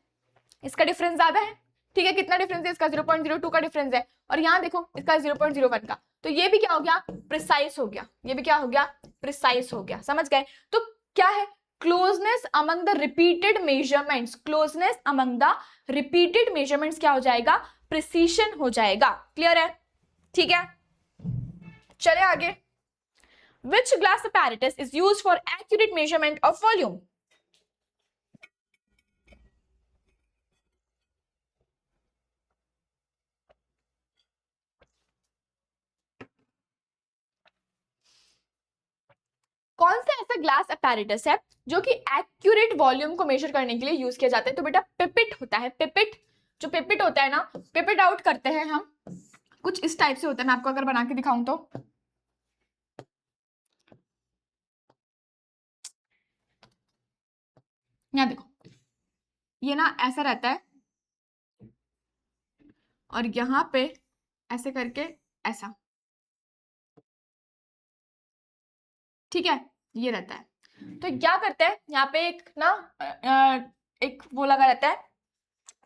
इसका डिफरेंस ज्यादा है. ठीक है, कितना डिफरेंस है इसका 0.02 का डिफरेंस है और यहाँ देखो इसका 0.01 का. तो ये भी क्या हो गया, प्रिसाइज हो गया. ये भी क्या हो गया, प्रिसाइज हो गया. समझ गए. तो क्या है, closeness among the repeated measurements. Closeness among the repeated measurements क्या हो जाएगा, प्रिसीशन हो जाएगा. क्लियर है. ठीक है, चले आगे. Which glass apparatus is used for accurate measurement of volume? कौन सा ऐसा ग्लास अपैरेटस है जो कि एक्यूरेट वॉल्यूम को मेजर करने के लिए यूज किया जाता है. तो बेटा पिपिट होता है. पिपिट, जो पिपिट होता है ना, पिपिट आउट करते हैं हम, कुछ इस टाइप से होता है. मैं आपको अगर बना के दिखाऊं तो यहाँ देखो, ये ना ऐसा रहता है और यहाँ पे ऐसे करके ऐसा. ठीक है, ये रहता है. तो क्या करते हैं, यहाँ पे एक ना एक वो लगा रहता है,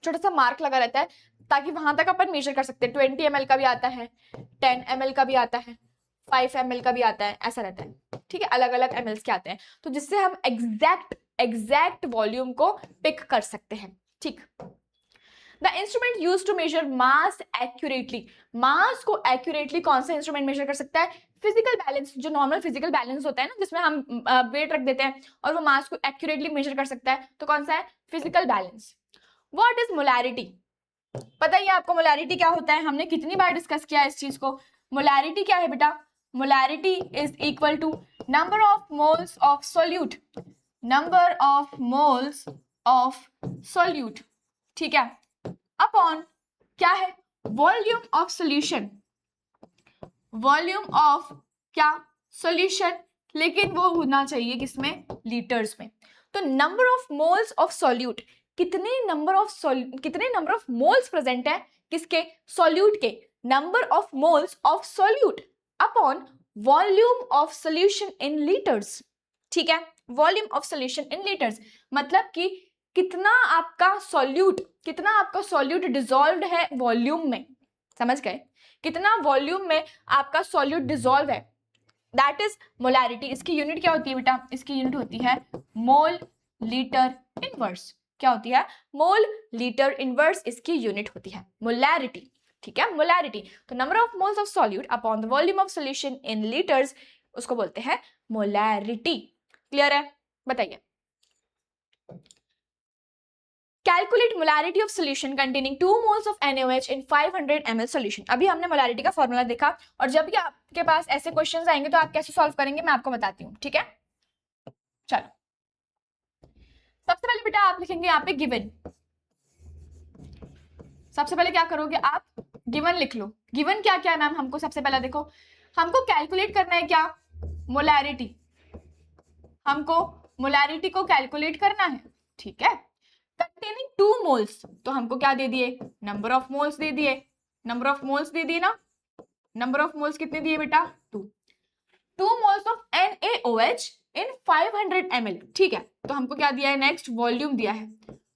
छोटा सा मार्क लगा रहता है ताकि वहां तक अपन मेजर कर सकते हैं. 20 ml का भी आता है, 10 ml का भी आता है, 5 ml का भी आता है, ऐसा रहता है. ठीक है, अलग अलग ml के आते हैं. तो जिससे हम एग्जैक्ट वॉल्यूम को पिक कर सकते हैं. ठीक. The instrument use to measure mass accurately. Mass को एक्यूरेटली कौन सा इंस्ट्रूमेंट मेजर कर सकता है, फिजिकल बैलेंस. जो नॉर्मल फिजिकल बैलेंस होता है ना, जिसमें हम वेट रख देते हैं और वो मास को एक्यूरेटली मेजर कर सकता है, तो कौन सा है, physical balance. What is molarity. पता ही है आपको मोलैरिटी क्या होता है, हमने कितनी बार डिस्कस किया है इस चीज को. मोलैरिटी क्या है बेटा, molarity is equal to number of moles of solute, number of moles of solute. ठीक है, अपॉन क्या है, volume of solution, volume of क्या, सॉल्यूशन, लेकिन वो होना चाहिए किसमें, लीटर्स में. तो number of moles of solute, कितने नंबर ऑफ मोल्स प्रेजेंट है किसके, सॉल्यूट के, number of moles of solute upon volume of solution in litres. ठीक है, volume of solution in litres मतलब कि कितना आपका सॉल्यूट डिसॉल्व्ड है वॉल्यूम में. समझ गए, कितना वॉल्यूम में आपका सॉल्यूट डिसॉल्व है, दैट इज मोलैरिटी. इसकी यूनिट क्या होती है बेटा, इसकी यूनिट होती है मोल लीटर इनवर्स. क्या होती है, मोल लीटर इनवर्स इसकी यूनिट होती है मोलैरिटी. ठीक है, मोलैरिटी. तो number of moles of solute upon the volume of solution in litres, उसको बोलते हैं मोलैरिटी. क्लियर है, बताइए. Calculate molarity of solution containing 2 moles of NaOH in 500 ml solution. अभी हमने मोलैरिटी का फॉर्मूला देखा और जब भी आपके पास ऐसे क्वेश्चंस आएंगे तो आप कैसे सॉल्व करेंगे मैं आपको बताती हूँ. ठीक है, चलो सबसे पहले बेटा आप लिखेंगे यहाँ पे गिवन. सबसे पहले क्या करोगे आप, गिवन लिख लो. गिवन क्या क्या है मैम, हमको सबसे पहला देखो, हमको कैलकुलेट करना है क्या, मोलैरिटी, हमको मोलैरिटी को कैलकुलेट करना है, ठीक है। कंटेनिंग 2 मोल्स, तो हमको क्या दे दिए, नंबर ऑफ मोल्स दे दिए, नंबर ऑफ मोल्स दे दिए ना, नंबर ऑफ मोल्स कितने दिए बेटा, 2 moles of NaOH in 500 ml, ठीक है। तो हमको क्या दिया है, नेक्स्ट वॉल्यूम दिया है,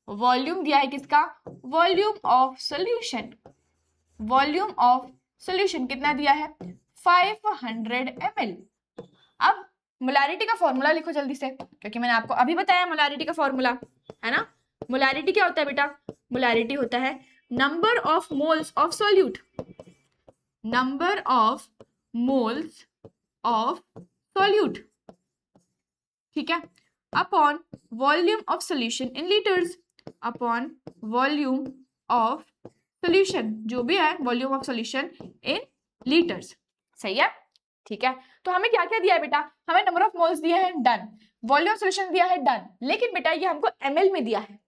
वॉल्यूम दिया है किसका, volume of solution, volume of solution कितना दिया है, 500 ml। अब मोलैरिटी का फॉर्मूला लिखो जल्दी से, क्योंकि मैंने आपको अभी बताया मोलैरिटी का फॉर्मूला, है ना। मोलैरिटी क्या होता है बेटा, मोलैरिटी होता है number of moles of solute, number of moles of solute, ठीक है, upon volume of solution in litres, upon volume of solution, जो भी है volume of solution in litres, सही है, ठीक है। तो हमें क्या क्या दिया है बेटा, हमें नंबर ऑफ मोल्स दिया है, डन, वॉल्यूम ऑफ सॉल्यूशन दिया है, डन, लेकिन बेटा ये हमको ml में दिया है,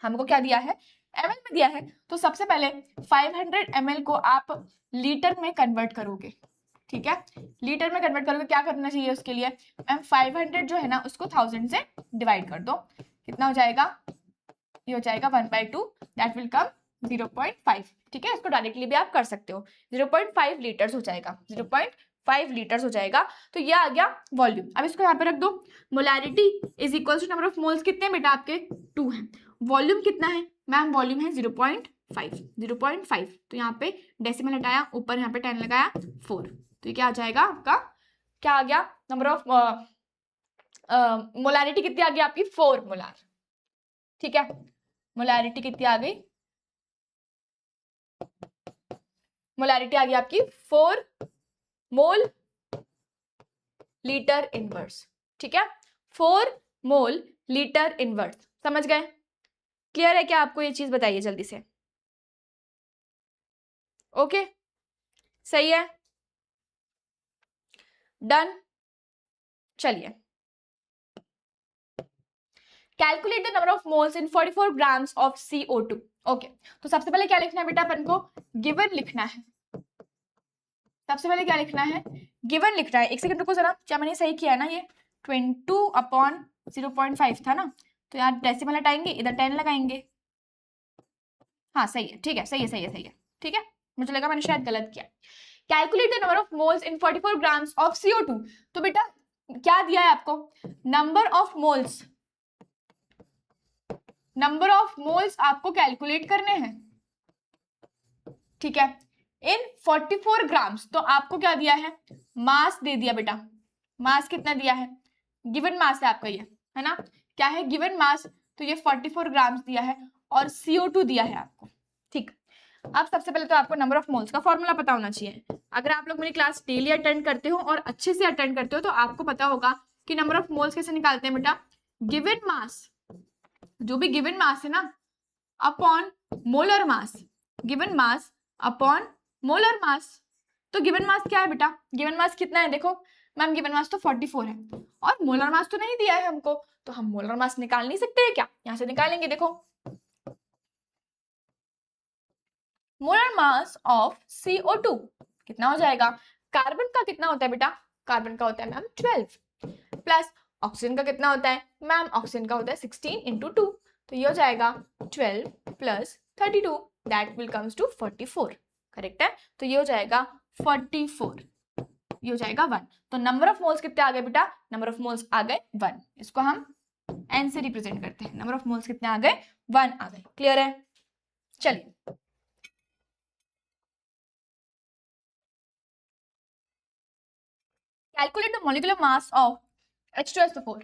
हमको क्या दिया है, ml में दिया है। तो सबसे पहले 500 ml को आप लीटर में कन्वर्ट करोगे, ठीक है, लीटर में कन्वर्ट करोगे, क्या करना चाहिए उसके लिए मैम, 500 जो है ना उसको 1000 से डिवाइड कर दो, कितना हो जाएगा, ये हो जाएगा 1/2, दैट विल कम 0.5, ठीक है। इसको डायरेक्टली भी आप कर सकते हो, 0.5 लीटर्स हो जाएगा, 0.5 लीटर्स हो जाएगा। तो ये आ गया वॉल्यूम। अब इसको यहाँ पे रख दो, molarity is equal to number of moles कितने बेटा आपके 2 हैं, वॉल्यूम कितना है मैम, वॉल्यूम है 0.5, 0.5, तो यहाँ पे डेसिमल हटाया, ऊपर यहाँ पे 10 लगाया, 4, तो ये क्या आ जाएगा आपका, क्या आ गया, नंबर ऑफ मोलैरिटी कितनी आ गई आपकी, 4 मोलार, ठीक है, मोलैरिटी कितनी आ गई, मोलैरिटी आ गई आपकी 4 मोल लीटर इनवर्स, ठीक है, 4 मोल लीटर इनवर्स, समझ गए, क्लियर है क्या आपको ये चीज, बताइए जल्दी से, ओके, सही है, डन। चलिए, calculate the number of moles in 44 grams of CO2, okay. तो सबसे पहले क्या लिखना है बेटा, अपन को गिवन लिखना है, सबसे पहले क्या लिखना है, गिवन लिखना है। एक सेकंड रुको जरा, क्या मैंने सही किया है ना, ये 22/0.5 था ना, तो यार डेसिमल हटाएंगे, इधर 10 लगाएंगे, हाँ सही है, ठीक है, सही है, सही है, सही है, ठीक है, मुझे लगा मैंने शायद गलत किया। Calculate the number of moles in 44 grams of CO2, तो बेटा क्या दिया है आपको, number of moles, number of moles आपको कैलकुलेट करने हैं, ठीक है, इन 44 ग्राम्स, तो आपको क्या दिया है, मास दे दिया बेटा, मास कितना दिया है, गिवन मास है आपका ये, है ना, क्या है गिवन मास, तो ये 44 ग्राम्स दिया है, और CO2 दिया है आपको, ठीक। अब सबसे पहले तो आपको नंबर ऑफ मोल्स का फॉर्मूला पता होना चाहिए। अगर आप लोग मेरी क्लास डेली अटेंड करते हो और अच्छे से अटेंड करते हो तो आपको पता होगा कि नंबर ऑफ मोल्स कैसे निकालते हैं बेटा, गिवन मास, जो भी गिवन मास है ना, upon molar mass, given mass upon molar mass. तो गिवन मास क्या है बेटा, गिवन मास कितना है, देखो मैम गिवन मास तो 44 है, और मोलर मास तो नहीं दिया है हमको, तो हम मोलर मास निकाल नहीं सकते हैं क्या, यहां से निकालेंगे, देखो मोलर मास ऑफ CO2 कितना हो जाएगा, कार्बन का कितना होता है बेटा, कार्बन का होता है मैम 12, प्लस ऑक्सीजन का कितना होता है मैम, ऑक्सीजन का होता है 16 × 2, तो ये हो जाएगा 12 + 32, that will comes to 44, correct है, तो ये हो जाएगा 44, ये हो जाएगा 1। तो नंबर ऑफ मोल्स कितने आ गए बेटा, नंबर ऑफ मोल्स आ गए 1, इसको हम n से रिप्रेजेंट करते हैं, नंबर ऑफ मोल्स कितने आ गए, 1 आ गए, क्लियर है। चलिए calculate the molecular mass of H2SO4,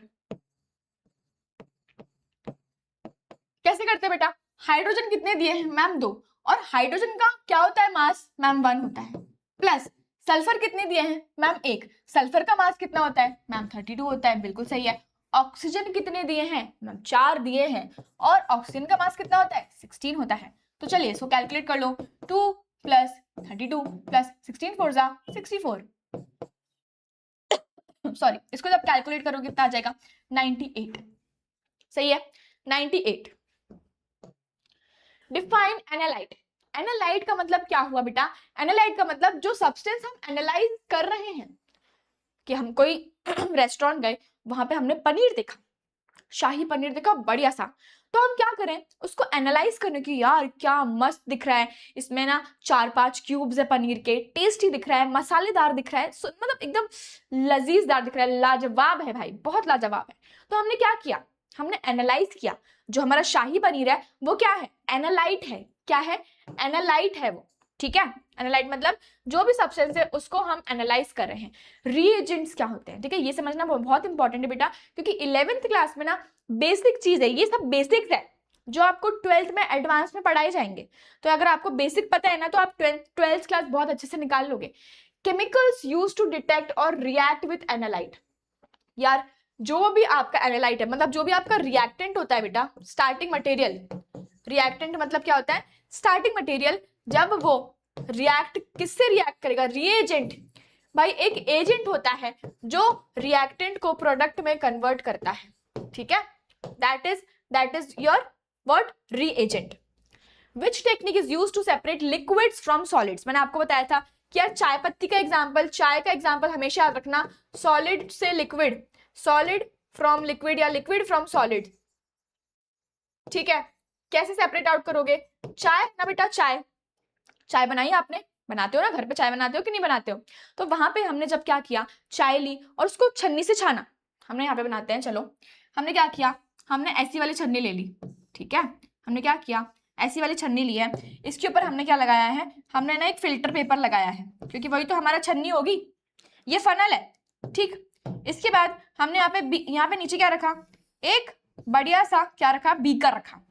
कैसे करते हैं बेटा, हाइड्रोजन कितने दिए हैं मैम 2, और हाइड्रोजन का क्या होता है मास मैम 1 होता है, प्लस सल्फर कितने दिए हैं मैम 1, सल्फर का मास कितना होता है मैम 32 होता है, बिल्कुल सही है। ऑक्सीजन कितने दिए हैं मैम 4 दिए हैं, और ऑक्सीजन का मास कितना होता है 16 होता है। तो चलिए इसको कैलकुलेट कर लो, 2 + 32 + 16 4 जा 64, सॉरी, इसको जब कैलकुलेट करोगे कितना आ जाएगा 98, सही है 98। डिफाइन एनालाइट, एनालाइट का मतलब क्या हुआ बेटा? एनालाइट का मतलब जो सब्सटेंस हम एनालाइज कर रहे हैं, कि हम कोई रेस्टोरेंट गए, वहां पे हमने पनीर देखा, शाही पनीर देखा बढ़िया सा, तो हम क्या करें, उसको एनालाइज करने की, यार क्या मस्त दिख रहा है, इसमें ना 4-5 क्यूब्स है पनीर के, टेस्टी दिख रहा है, मसालेदार दिख रहा है, मतलब एकदम लजीजदार दिख रहा है, लाजवाब है भाई, बहुत लाजवाब है। तो हमने क्या किया, हमने एनालाइज किया, जो हमारा शाही पनीर है वो क्या है, एनालाइट है। क्या है? एनालाइट है वो, ठीक है। एनालाइट मतलब जो भी सब्सटेंस है उसको हम एनालाइज कर रहे हैं। रीएजेंट्स क्या होते हैं, ठीक है, ये समझना बहुत इंपॉर्टेंट है बेटा, क्योंकि 11th क्लास में ना बेसिक चीज है, ये सब बेसिक्स है जो आपको 12th में एडवांस में पढ़ाए जाएंगे। तो अगर आपको बेसिक पता है ना, तो आप 12th क्लास बहुत अच्छे से निकाल लोगे। केमिकल्स यूज टू डिटेक्ट और रिएक्ट विथ एनालाइट। यार जो भी आपका एनालाइट है, मतलब जो भी आपका रिएक्टेंट होता है बेटा, स्टार्टिंग मटेरियल, रिएक्टेंट मतलब क्या होता है, स्टार्टिंग मटेरियल, जब वो रिएक्ट, किससे रिएक्ट करेगा, रीएजेंट। भाई एक एजेंट होता है जो रिएक्टेंट को प्रोडक्ट में कन्वर्ट करता है, ठीक है, that is your what, reagent. Which technique is used to separate liquids from solids. मैंने आपको बताया था कि यार चाय पत्ती का एग्जांपल, चाय का एग्जांपल हमेशा याद रखना, सॉलिड से लिक्विड, सॉलिड फ्रॉम लिक्विड या लिक्विड फ्रॉम सॉलिड, ठीक है। कैसे सेपरेट आउट करोगे, चाय ना बेटा, चाय, चाय बनाई आपने, बनाते हो ना घर पे, चाय बनाते हो कि नहीं बनाते हो, तो वहां पे हमने जब क्या किया, चाय ली और उसको छन्नी से छाना, हमने यहाँ पे बनाते हैं, चलो हमने क्या किया, हमने ऐसी वाली छन्नी ले ली, ठीक है, हमने क्या किया, ऐसी वाली छन्नी ली है, इसके ऊपर हमने क्या लगाया है, हमने ना एक फिल्टर पेपर लगाया है, क्योंकि वही तो हमारा छन्नी होगी, ये फनल है, ठीक। इसके बाद हमने यहाँ पे नीचे क्या रखा, एक बढ़िया सा क्या रखा, बीकर रखा,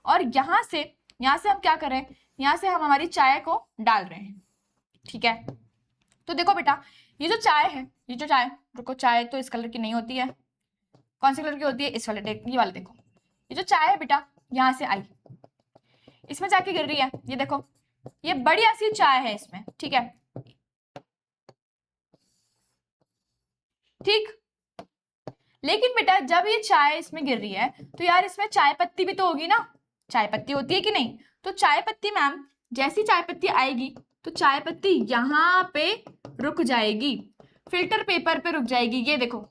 और यहाँ से हम क्या करें, यहाँ से हम हमारी चाय को डाल रहे हैं, ठीक है। तो देखो बेटा, ये जो चाय है, ये जो चाय, रुको, चाय तो इस कलर की नहीं होती है, कौन सी कलर की होती है, इस वाले, ये वाले देखो, ये जो चाय है बेटा, यहाँ से आई, इसमें जाके गिर रही है, ये देखो, ये बढ़िया सी चाय है इसमें, ठीक है, ठीक। लेकिन बेटा जब ये चाय इसमें गिर रही है, तो यार इसमें चाय पत्ती भी तो होगी ना, चाय पत्ती होती है कि नहीं, तो चाय पत्ती मैम, जैसी चाय पत्ती आएगी तो चाय पत्ती यहाँ पे रुक जाएगी, फिल्टर पेपर पे रुक जाएगी, ये देखो,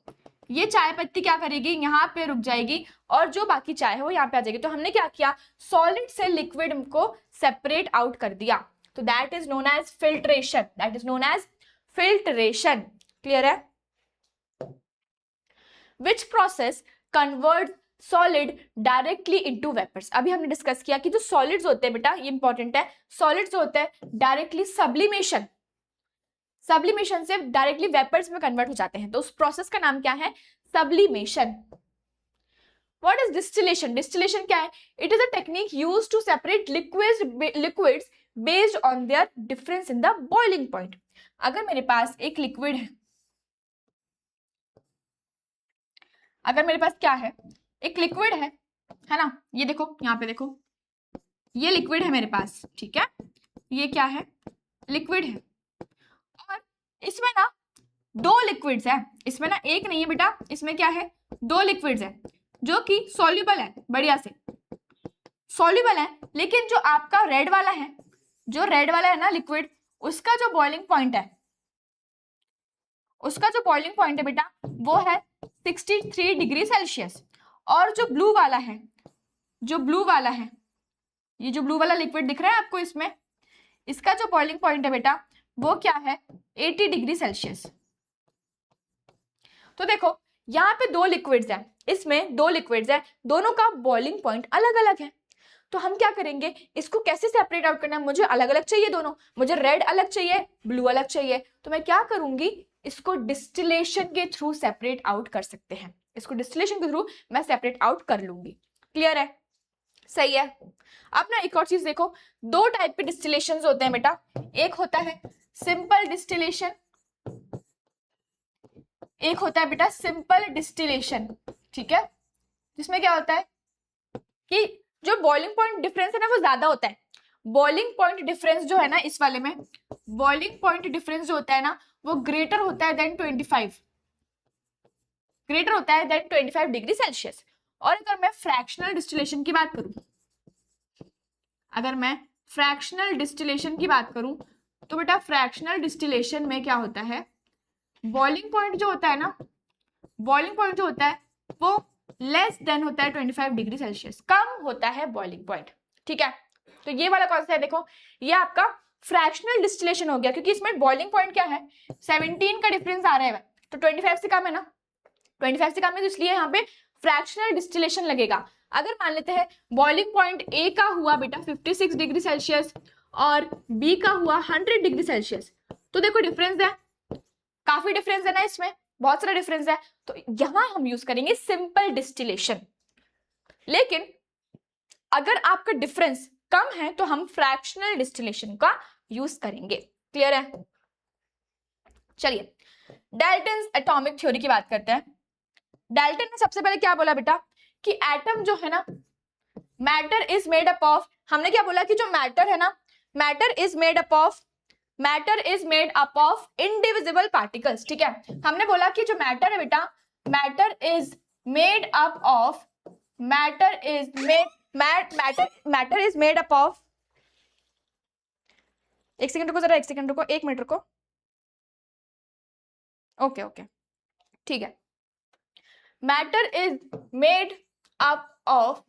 ये चाय पत्ती क्या करेगी, यहाँ पे रुक जाएगी, और जो बाकी चाय है वो यहाँ पे आ जाएगी। तो हमने क्या किया, सॉलिड से लिक्विड को सेपरेट आउट कर दिया, तो that is known as filtration, that is known as filtration. Clear है? Which process convert solid directly into vapours. अभी हमने डिस्कस किया कि जो सॉलिड्स होते हैं बेटा, ये इंपॉर्टेंट है, सॉलिड्स होते हैं डायरेक्टली सब्लिमेशन, सब्लिमेशन से डायरेक्टली वेपर्स में कन्वर्ट हो जाते हैं, तो उस प्रोसेस का नाम क्या है, sublimation. What is distillation? Distillation क्या है, it is a technique used to separate liquids based on their difference in the boiling point. अगर मेरे पास एक लिक्विड है, अगर मेरे पास क्या है, एक लिक्विड है ना, ये देखो, यहाँ पे देखो, ये लिक्विड है मेरे पास, ठीक है, ये क्या है, लिक्विड है, और इसमें ना दो लिक्विड्स है, इसमें ना एक नहीं है बेटा, इसमें क्या है, दो लिक्विड्स है, जो कि सॉल्युबल है, बढ़िया से सॉल्युबल है, लेकिन जो आपका रेड वाला है, जो रेड वाला है ना लिक्विड, उसका जो बॉइलिंग पॉइंट है, उसका जो बॉइलिंग पॉइंट है बेटा, वो है 63 डिग्री सेल्सियस, और जो ब्लू वाला है, जो ब्लू वाला है, ये जो ब्लू वाला लिक्विड दिख रहा है आपको, इसमें इसका जो बॉइलिंग पॉइंट है बेटा, वो क्या है, 80 डिग्री सेल्सियस। तो देखो यहाँ पे दो लिक्विड्स हैं, इसमें दो लिक्विड्स हैं, दोनों का बॉइलिंग पॉइंट अलग अलग है, तो हम क्या करेंगे, इसको कैसे सेपरेट आउट करना है, मुझे अलग अलग चाहिए दोनों, मुझे रेड अलग चाहिए, ब्लू अलग चाहिए, तो मैं क्या करूंगी, इसको डिस्टिलेशन के थ्रू सेपरेट आउट कर सकते हैं, इसको डिस्टिलेशन के थ्रू मैं सेपरेट आउट कर लूंगी। क्लियर है? सही है। अब ना एक और चीज देखो, दो टाइप के डिस्टिलेशन होते हैं बेटा, एक होता है सिंपल डिस्टिलेशन, एक होता है बेटा सिंपल डिस्टिलेशन, ठीक है, जिसमें क्या होता है कि जो बॉइलिंग पॉइंट डिफरेंस है ना वो ज्यादा होता है, बॉइलिंग पॉइंट डिफरेंस जो है ना इस वाले में, बॉइलिंग पॉइंट डिफरेंस जो होता है ना वो ग्रेटर होता है देन 25, ग्रेटर होता है देन 25 डिग्री सेल्सियस। और अगर मैं फ्रैक्शनल डिस्टिलेशन की बात करूं, अगर मैं फ्रैक्शनल डिस्टिलेशन की बात करूं तो बेटा फ्रैक्शनल डिस्टिलेशन में क्या होता है, बॉइलिंग पॉइंट जो होता है ना, बॉइलिंग पॉइंट जो होता है वो लेस देन होता है 25 डिग्री सेल्सियस, कम होता है बॉइलिंग पॉइंट। ठीक है, तो ये वाला कौन सा है, देखो ये आपका फ्रैक्शनल डिस्टिलेशन हो गया, क्योंकि इसमें बॉइलिंग पॉइंट क्या है 17 का डिफरेंस आ रहा है, तो 25 से कम है ना, 25 से कम है, तो इसलिए यहाँ पे फ्रैक्शनल डिस्टिलेशन लगेगा। अगर मान लेते हैं बॉइलिंग पॉइंट ए का हुआ बेटा 56 डिग्री सेल्सियस और बी का हुआ 100 डिग्री सेल्सियस, तो देखो डिफरेंस है, काफी डिफरेंस है ना, इसमें बहुत सारा डिफरेंस है, तो यहां हम यूज करेंगे सिंपल डिस्टिलेशन। लेकिन अगर आपका डिफरेंस कम है तो हम फ्रैक्शनल डिस्टिलेशन का यूज करेंगे। क्लियर है? चलिए डाल्टन्स एटॉमिक थ्योरी की बात करते हैं। डाल्टन ने सबसे पहले क्या बोला बेटा कि एटम जो है ना, matter is made up of, हमने क्या बोला कि जो मैटर है ना, matter is made up of indivisible particles. ठीक है, हमने बोला कि जो मैटर है बेटा, matter is made up of एक सेकंड रुको जरा, एक सेकंड रुको, 1 मिनट रुको। ओके ठीक है, matter is made up of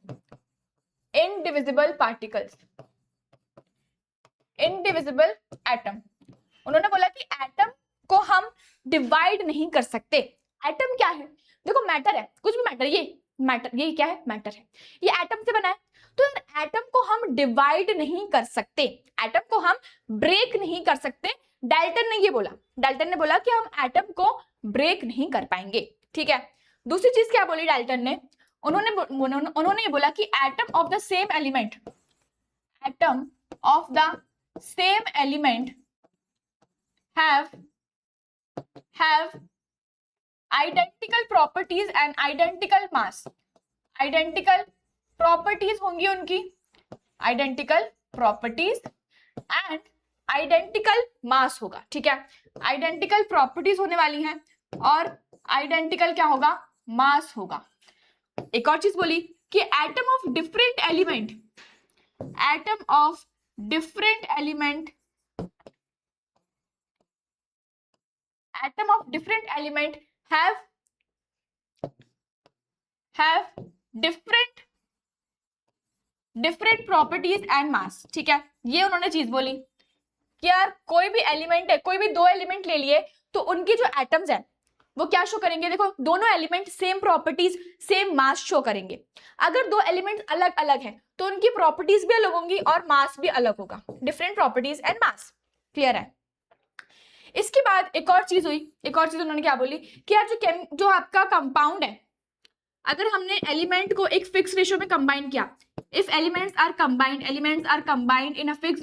indivisible particles, indivisible atom. उन्होंने बोला कि एटम को हम डिवाइड नहीं कर सकते। एटम क्या है, देखो मैटर है, कुछ भी मैटर, ये क्या है, मैटर है, ये एटम से बना है, तो एटम को हम डिवाइड नहीं कर सकते, एटम को हम ब्रेक नहीं कर सकते। डाल्टन ने ये बोला, डाल्टन ने बोला कि हम एटम को ब्रेक नहीं कर पाएंगे। ठीक है, दूसरी चीज क्या बोली डाल्टन ने, उन्होंने ये बोला कि atom of the same element, atom of the same element have identical properties and identical mass, identical properties होंगी उनकी, identical properties and identical mass होगा। ठीक है, identical properties होने वाली हैं और identical क्या होगा, mass होगा। एक और चीज बोली कि atom of different element have different properties and mass। ठीक है, ये उन्होंने चीज बोली कि यार कोई भी एलिमेंट है, कोई भी दो एलिमेंट ले लिए तो उनकी जो एटम्स हैं वो क्या शो करेंगे, देखो दोनों element same properties same mass show करेंगे। अगर दो एलिमेंट अलग अलग हैं तो उनकी प्रॉपर्टीज भी अलग होंगी और मास भी अलग होगा, different properties and mass. Clear है? इसके बाद एक और चीज उन्होंने क्या बोली कि यार जो आपका कंपाउंड है, अगर हमने एलिमेंट को एक फिक्स रेशियो में कंबाइन किया, if elements are combined in a fixed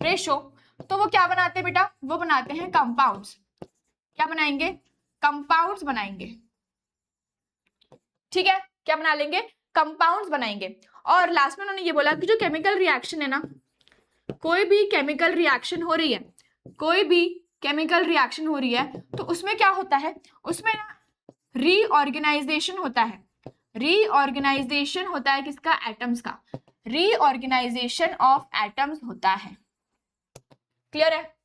ratio, तो वो क्या बनाते हैं बेटा, वो बनाते हैं कंपाउंड्स। क्या बनाएंगे, कंपाउंड्स बनाएंगे। ठीक है, क्या बना लेंगे, कंपाउंड्स बनाएंगे। और लास्ट में उन्होंने ये बोला कि जो केमिकल रिएक्शन है ना, कोई भी केमिकल रिएक्शन हो रही है तो उसमें क्या होता है, उसमें रीऑर्गेनाइजेशन होता है, किसका, एटम्स का, रीऑर्गेनाइजेशन ऑफ एटम्स होता है। क्लियर है?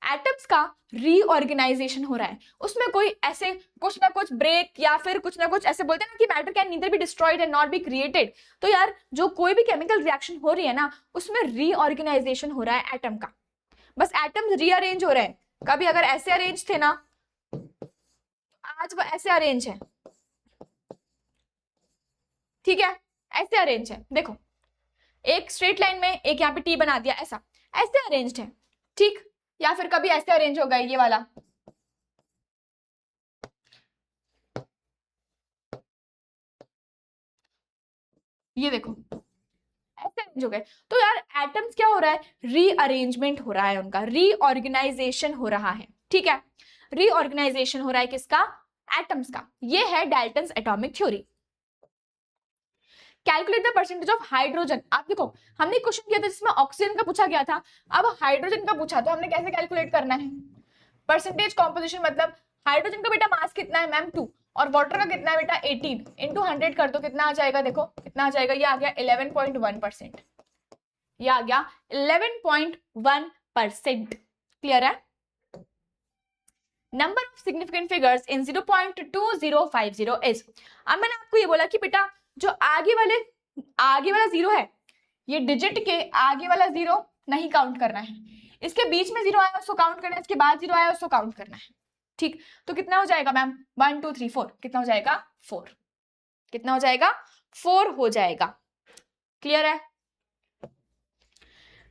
एटम्स का रीऑर्गेनाइजेशन हो रहा है, उसमें कोई ऐसे कुछ ना कुछ ब्रेक या फिर कुछ ना कुछ ऐसे बोलते हैं ना कि matter can neither be destroyed and not be created. तो यार जो कोई भी केमिकल रिएक्शन हो रही है ना, उसमें रीऑर्गेनाइजेशन हो रहा है एटम का, बस एटम्स रीअरेंज हो रहे हैं। कभी अगर ऐसे अरेंज थे ना, आज वो ऐसे अरेंज है। ठीक है, ऐसे अरेंज है, देखो एक स्ट्रेट लाइन में, एक यहाँ पे टी बना दिया, ऐसा ऐसे अरेंज्ड है। ठीक, या फिर कभी ऐसे अरेंज होगा, ये वाला ये देखो ऐसे अरेंज हो गए। तो यार एटम्स क्या हो रहा है, रीअरेंजमेंट हो रहा है उनका, रीऑर्गेनाइजेशन हो रहा है। ठीक है, रीऑर्गेनाइजेशन हो रहा है किसका, एटम्स का। ये है Dalton's atomic theory. Calculate the percentage of hydrogen. आप देखो हमने क्वेश्चन किया था जिसमें ऑक्सीजन का पूछा गया था, अब हाइड्रोजन का पूछा, तो हमने कैसे कैलकुलेट करना है, परसेंटेज कॉम्पोजिशन, मतलब हाइड्रोजन का बेटा मास कितना है मैम 2, और वाटर का कितना है बेटा 18, इंटू 100 कर दो, कितना आ जाएगा, देखो कितना आ जाएगा, ये आ गया 11.1%, ये आ गया 11.1%। क्लियर है? Number of significant figures in 0.2050 is, अब मैंने आपको ये बोला कि बेटा जो आगे वाला जीरो है, ये डिजिट के आगे वाला जीरो नहीं काउंट करना है, इसके बीच में जीरो आया उसको काउंट करना है, इसके बाद जीरो आया उसको काउंट करना है। ठीक, तो कितना हो जाएगा मैम, 1 2 3 4, कितना हो जाएगा 4, कितना हो जाएगा 4 हो जाएगा। क्लियर है?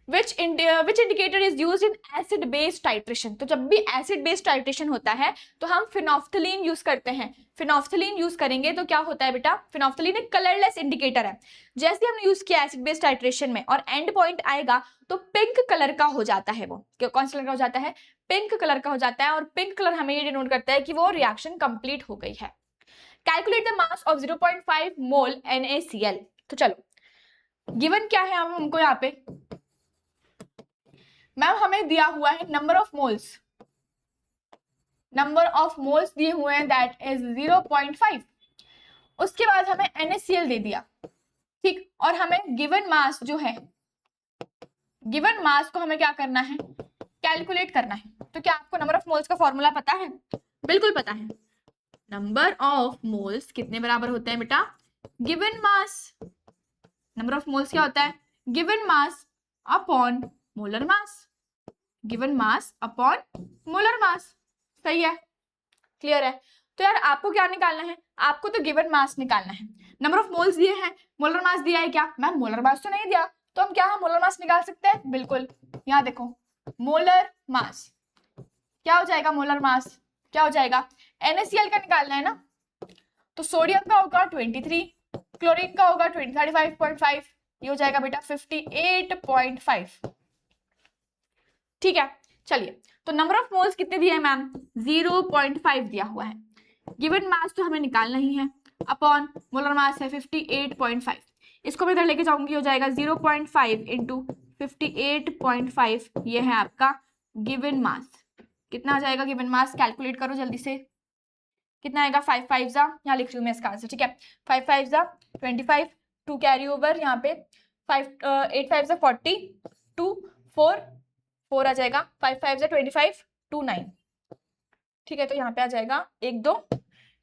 Which indicator is used in acid base titration? तो जब भी एसिड बेस टाइट्रेशन होता है तो हम फिनोफ्थलीन यूज करते हैं। फिनोफ्थलीन यूज करेंगे तो क्या होता है बेटा, फिनोफ्थलीन एक कलरलेस इंडिकेटर है। जैसे हमने यूज किया एसिड बेस टाइट्रेशन में और एंड पॉइंट आएगा तो पिंक कलर का हो जाता है, वो कौन सा कलर का हो जाता है, पिंक कलर का हो जाता है, और पिंक कलर हमें ये डिनोट करता है कि वो रिएक्शन कंप्लीट हो गई है। Calculate the mass of 0.5 mole NaCl। तो चलो गिवन क्या है हमको यहाँ पे, मैम हमें दिया हुआ है नंबर ऑफ मोल्स दिए हुए हैं, दैट इज 0.5। उसके बाद हमें NaCl दे दिया, ठीक, और हमें गिवन मास जो है, गिवन मास को हमें क्या करना है, कैलकुलेट करना है। तो क्या आपको नंबर ऑफ मोल्स का फॉर्मूला पता है? बिल्कुल पता है। नंबर ऑफ मोल्स कितने बराबर होते हैं बेटा, given mass. Number of moles क्या होता है, given mass upon molar mass, given mass upon molar mass. सही है? क्लियर है? तो यार आपको क्या निकालना है, आपको तो गिवन मास निकालना है। नंबर ऑफ मोल्स दिए हैं, मोलर मास दिया है क्या, मैम मोलर मास तो नहीं दिया, तो हम क्या मोलर मास निकाल सकते हैं, बिल्कुल। यहाँ देखो मोलर मास क्या हो जाएगा, मोलर मास क्या हो जाएगा, NaCl का निकालना है ना, तो सोडियम का होगा 23, क्लोरीन का होगा 35.5, ये हो जाएगा बेटा 58.5। ठीक है, चलिए तो नंबर ऑफ मोल्स कितने दिए हैं मैम, 0.5 दिया हुआ है, गिवन मास तो हमें निकालना ही है, अपॉन मोलर मास है 58.5, इसको मैं इधर लेके जाऊंगी, हो जाएगा 0.5 इंटू 58.5, ये है आपका गिवन मास। कितना आ जाएगा गिवन मास, कैलकुलेट करो जल्दी से, कितना आएगा, 5 5 यहाँ लिख रही हूँ मैं इसका आंसर, ठीक है, 5 5 25, 2 कैरी ओवर यहाँ पे, 8 5 40, 2 4 आ जाएगा, 5 5 25, 2 9, ठीक है, तो यहाँ पे आ जाएगा 1 2,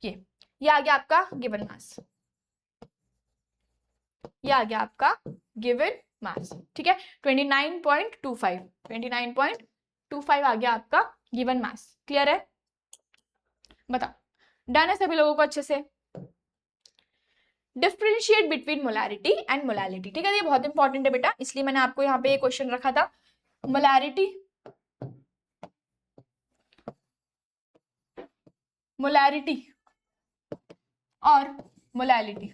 ये आ गया आपका गिवन मास, ये आ गया आपका गिवन मास, ठीक है, 29.25 आ गया आपका गिवन मास। क्लियर है? बताओ, डन है सभी लोगों को अच्छे से? Differentiate between molarity and molality, ठीक है, ये बहुत इंपॉर्टेंट है बेटा, इसलिए मैंने आपको यहाँ पे ये क्वेश्चन रखा था, मोलैरिटी और मोलैलिटी।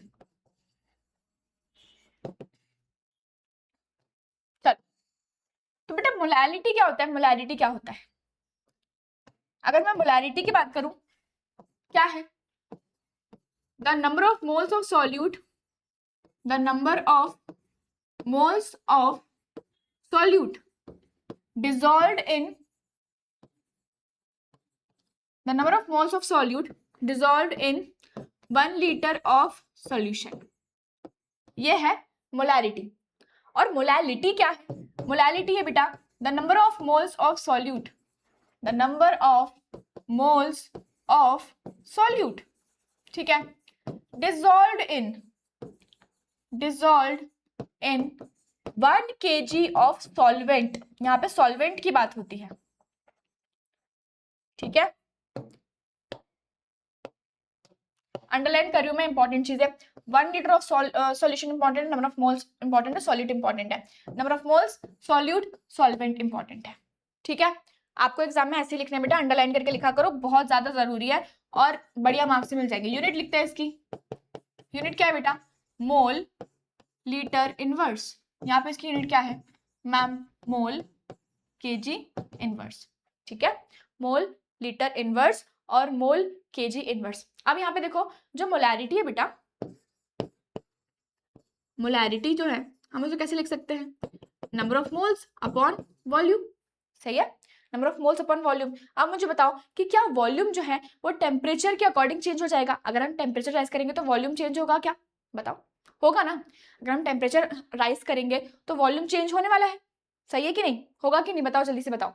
चलो तो बेटा मोलैलिटी क्या होता है, मोलैलिटी क्या होता है, अगर मैं मोलैलिटी की बात करूं, क्या है, the number of moles of solute, the number of moles of solute dissolved in, the number of moles of solute dissolved in 1 liter of solution, ये है मोलैरिटी। और मोलैलिटी क्या है, मोलैलिटी है बेटा the number of moles of solute, the number of moles of solute, ठीक है, dissolved in 1 kg of solvent, यहाँ पे सॉल्वेंट की बात होती है, ठीक है, अंडरलाइन कर रही हूं मैं, इंपॉर्टेंट चीज है, 1 litre of solution important, number of moles important है, सॉल्यूट इंपॉर्टेंट है, number of moles solute solvent important है, ठीक है। आपको एग्जाम में ऐसे लिखना है बेटा, अंडरलाइन करके लिखा करो, बहुत ज्यादा जरूरी है और बढ़िया मार्क्स से मिल जाएंगे। यूनिट लिखते हैं इसकी, यूनिट क्या है बेटा, मोल लीटर इनवर्स, यहाँ पे इसकी यूनिट क्या है मैम, मोल केजी इनवर्स, ठीक है, मोल लीटर इनवर्स और मोल केजी इनवर्स। अब यहाँ पे देखो जो मोलैरिटी है बेटा, मोलैरिटी जो है हम उसे कैसे लिख सकते हैं, number of moles upon volume, सही है, number of moles upon volume. अब मुझे बताओ कि क्या वॉल्यूम जो है वो टेम्परेचर के अकॉर्डिंग चेंज हो जाएगा? अगर हम टेम्परेचर राइज करेंगे तो वॉल्यूम चेंज होगा क्या? बताओ, होगा ना? अगर हम टेम्परेचर राइज करेंगे तो वॉल्यूम चेंज होने वाला है, सही है कि नहीं? होगा कि नहीं? बताओ जल्दी से बताओ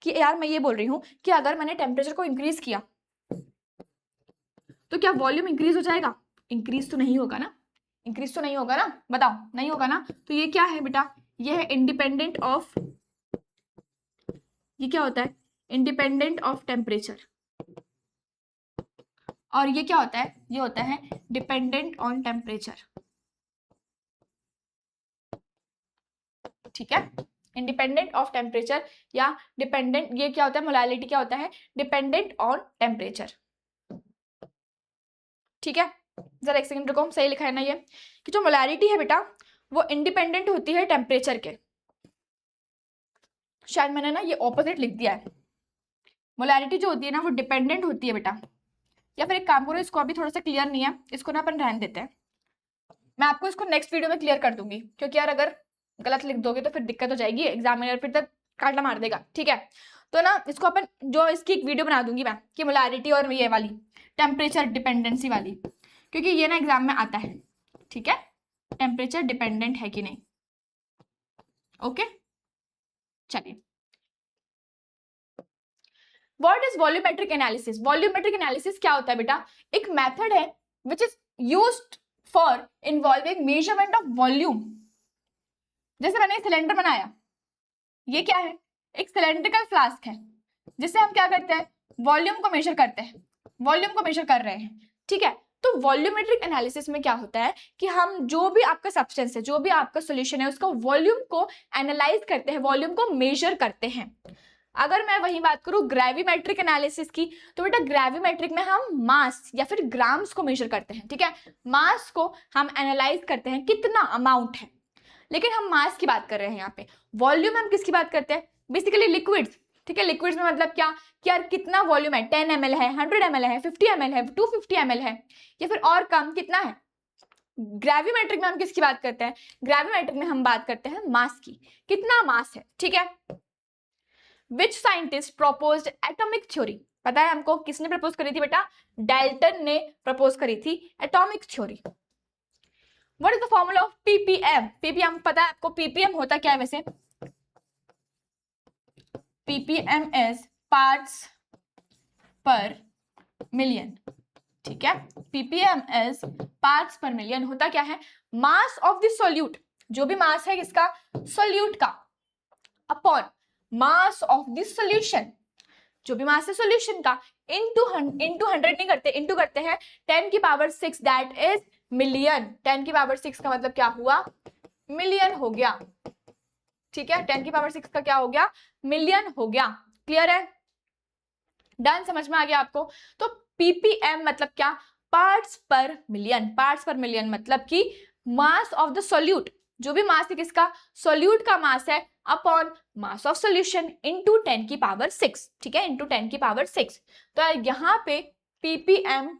कि यार मैं ये बोल रही हूँ कि अगर मैंने टेम्परेचर को इंक्रीज किया तो क्या वॉल्यूम इंक्रीज हो जाएगा? इंक्रीज तो नहीं होगा ना, इंक्रीज तो नहीं होगा ना, बताओ, नहीं होगा ना। तो ये क्या है बेटा? ये है इंडिपेंडेंट ऑफ, ये क्या होता है? Independent of temperature. और ये क्या होता है? ये होता है डिपेंडेंट ऑन टेम्परेचर, ठीक है? इंडिपेंडेंट ऑफ टेम्परेचर या डिपेंडेंट, ये क्या होता है? मोलालिटी क्या होता है? डिपेंडेंट ऑन टेम्परेचर, ठीक है? जरा एक सेकंड रुको, सही लिखा है ना ये कि जो मोलालिटी है बेटा वो इंडिपेंडेंट होती है टेम्परेचर के। शायद मैंने ना ये ऑपोजिट लिख दिया है। मोलालिटी जो होती है ना वो डिपेंडेंट होती है बेटा, या फिर एक काम करो, इसको अभी थोड़ा सा क्लियर नहीं है, इसको ना अपन रहने देते हैं। मैं आपको इसको नेक्स्ट वीडियो में क्लियर कर दूंगी, क्योंकि यार अगर गलत लिख दोगे तो फिर दिक्कत हो जाएगी, एग्जामिनर फिर तक काटला मार देगा, ठीक है? तो ना इसको अपन जो इसकी एक वीडियो बना दूंगी मैं कि मोलारिटी और ये वाली टेम्परेचर डिपेंडेंसी वाली, क्योंकि ये ना एग्जाम में आता है, ठीक है? टेम्परेचर डिपेंडेंट है कि नहीं, ओके? चलिए, what is volumetric analysis? Volumetric analysis क्या होता है बेटा? एक मेथड है which is used for involving measurement of volume. जैसे मैंने सिलेंडर बनाया, ये क्या है? एक सिलेंड्रिकल फ्लास्क है जिससे हम क्या करते हैं? वॉल्यूम को मेजर करते हैं, वॉल्यूम को मेजर कर रहे हैं, ठीक है? तो वॉल्यूमेट्रिक एनालिसिस में क्या होता है कि हम जो भी आपका सब्सटेंस है, जो भी आपका सॉल्यूशन है, उसका वॉल्यूम को एनालाइज करते हैं, वॉल्यूम को मेजर करते हैं। अगर मैं वही बात करूं ग्रेविमेट्रिक एनालिसिस की, तो बेटा ग्रेविमेट्रिक में हम मास या फिर ग्राम्स को मेजर करते हैं, ठीक है? मास को हम एनालाइज करते हैं, कितना अमाउंट है, लेकिन हम मास की बात कर रहे हैं यहाँ पे। वॉल्यूम हम किसकी बात करते हैं? बेसिकली लिक्विड्स, ठीक है? लिक्विड्स में मतलब क्या कि यार कितना वॉल्यूम है, 10 ml है, 100 ml है, 50 ml है, 250 ml है, या फिर और कम कितना है? ग्रेविमेट्रिक में हम किसकी बात करते हैं? ग्रेविमेट्रिक में हम बात करते हैं मास की, कितना मास है, ठीक है? Which scientist proposed atomic theory? पता है हमको किसने प्रपोज करी थी बेटा? डाल्टन ने प्रपोज करी थी atomic theory. What is the formula of ppm? Ppm पता है आपको? पीपीएम होता क्या है वैसे? पीपीएम इज पार्ट्स पर मिलियन, ठीक है? पीपीएम इज पार्ट्स पर मिलियन। होता क्या है? मास ऑफ द सॉल्यूट, जो भी मास है किसका? सॉल्यूट का, upon mass of the solution, जो भी मास है सॉल्यूशन का, इनटू 100 नहीं करते, इनटू करते हैं 10 की पावर 6, दैट इज मिलियन। 10 की पावर 6 का मतलब क्या हुआ? मिलियन हो गया, ठीक है? 10 की पावर 6 का क्या हो गया? मिलियन हो गया। क्लियर है? डन? समझ में आ गया आपको? तो पीपीएम मतलब क्या? पार्ट्स पर मिलियन। पार्ट्स पर मिलियन मतलब कि मास ऑफ द सॉल्यूट, जो भी मास है किसका? सॉल्यूट का मास है, upon mass of solution into 10 की पावर 6, ठीक है? इनटू 10 की पावर 6। तो यहाँ पे पीपीएम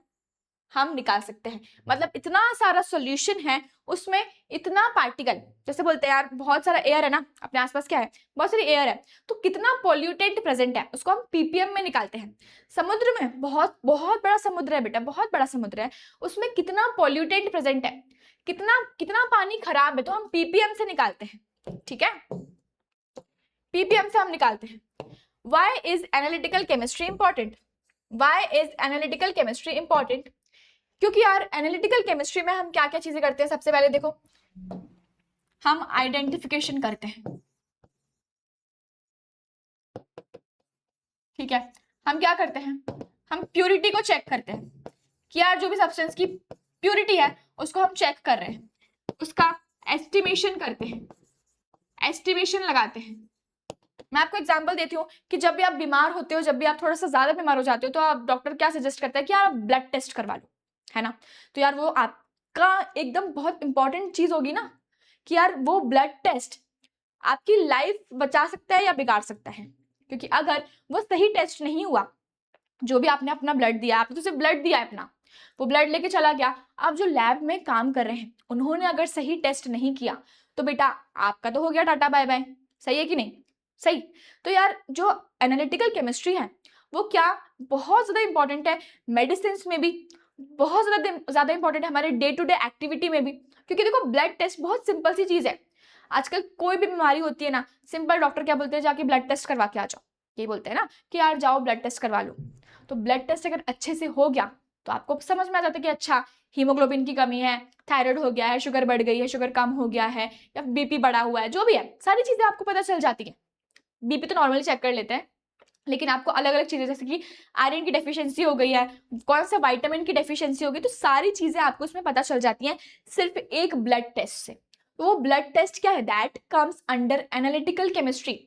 हम निकाल सकते हैं, मतलब इतना सारा सॉल्यूशन है, उसमें इतना पार्टिकल, जैसे बोलते हैं यार बहुत सारा एयर है ना अपने आसपास, क्या है? बहुत सारी एयर है, तो कितना पॉल्यूटेंट प्रेजेंट है उसको हम पीपीएम में निकालते हैं। समुद्र में बहुत बहुत बड़ा समुद्र है बेटा, बहुत बड़ा समुद्र है, उसमें कितना पॉल्यूटेंट प्रेजेंट है, कितना कितना पानी खराब है, तो हम पीपीएम से निकालते हैं, ठीक है? पीपीएम से हम निकालते हैं। Why is analytical chemistry important? Why is analytical chemistry important? क्योंकि यार एनालिटिकल केमिस्ट्री में हम क्या क्या चीजें करते हैं? सबसे पहले देखो, हम आइडेंटिफिकेशन करते हैं, ठीक है? हम क्या करते हैं? हम प्यूरिटी को चेक करते हैं कि यार जो भी सब्सटेंस की प्यूरिटी है उसको हम चेक कर रहे हैं, उसका एस्टिमेशन करते हैं, एस्टिमेशन लगाते हैं। मैं आपको एग्जांपल देती हूँ कि जब भी आप बीमार होते हो, जब भी आप थोड़ा सा ज्यादा बीमार हो जाते हो, तो आप डॉक्टर क्या सजेस्ट करता है कि यार आप ब्लड टेस्ट करवा लो, है ना? तो यार वो आपका एकदम बहुत इंपॉर्टेंट चीज होगी ना कि यार वो ब्लड टेस्ट आपकी लाइफ बचा सकता है या बिगाड़ सकता है, क्योंकि अगर वो सही टेस्ट नहीं हुआ, जो भी आपने अपना ब्लड दिया, आपने तो सिर्फ ब्लड दिया है अपना, वो ब्लड लेके चला गया, अब जो लैब में काम कर रहे हैं उन्होंने अगर सही टेस्ट नहीं किया तो बेटा आपका तो हो गया टाटा बाय बाय, सही है कि नहीं? सही। तो यार जो एनालिटिकल केमिस्ट्री है वो क्या बहुत ज़्यादा इंपॉर्टेंट है, मेडिसिन में भी बहुत ज़्यादा इंपॉर्टेंट है, हमारे डे टू डे एक्टिविटी में भी। क्योंकि देखो ब्लड टेस्ट बहुत सिंपल सी चीज़ है। आजकल कोई भी बीमारी होती है ना, सिंपल डॉक्टर क्या बोलते हैं, जाके ब्लड टेस्ट करवा के आ जाओ, ये बोलते हैं ना कि यार जाओ ब्लड टेस्ट करवा लो। तो ब्लड टेस्ट अगर अच्छे से हो गया तो आपको समझ में आ जाता है कि अच्छा हीमोग्लोबिन की कमी है, थायराइड हो गया है, शुगर बढ़ गई है, शुगर कम हो गया है, या बीपी बढ़ा हुआ है, जो भी है सारी चीज़ें आपको पता चल जाती है। बीपी तो नॉर्मली चेक कर लेते हैं, लेकिन आपको अलग अलग चीज़ें जैसे कि आयरन की डेफिशिएंसी हो गई है, कौन सा विटामिन की डेफिशिएंसी हो गई, तो सारी चीज़ें आपको इसमें पता चल जाती हैं सिर्फ एक ब्लड टेस्ट से। तो वो ब्लड टेस्ट क्या है, that comes under analytical chemistry.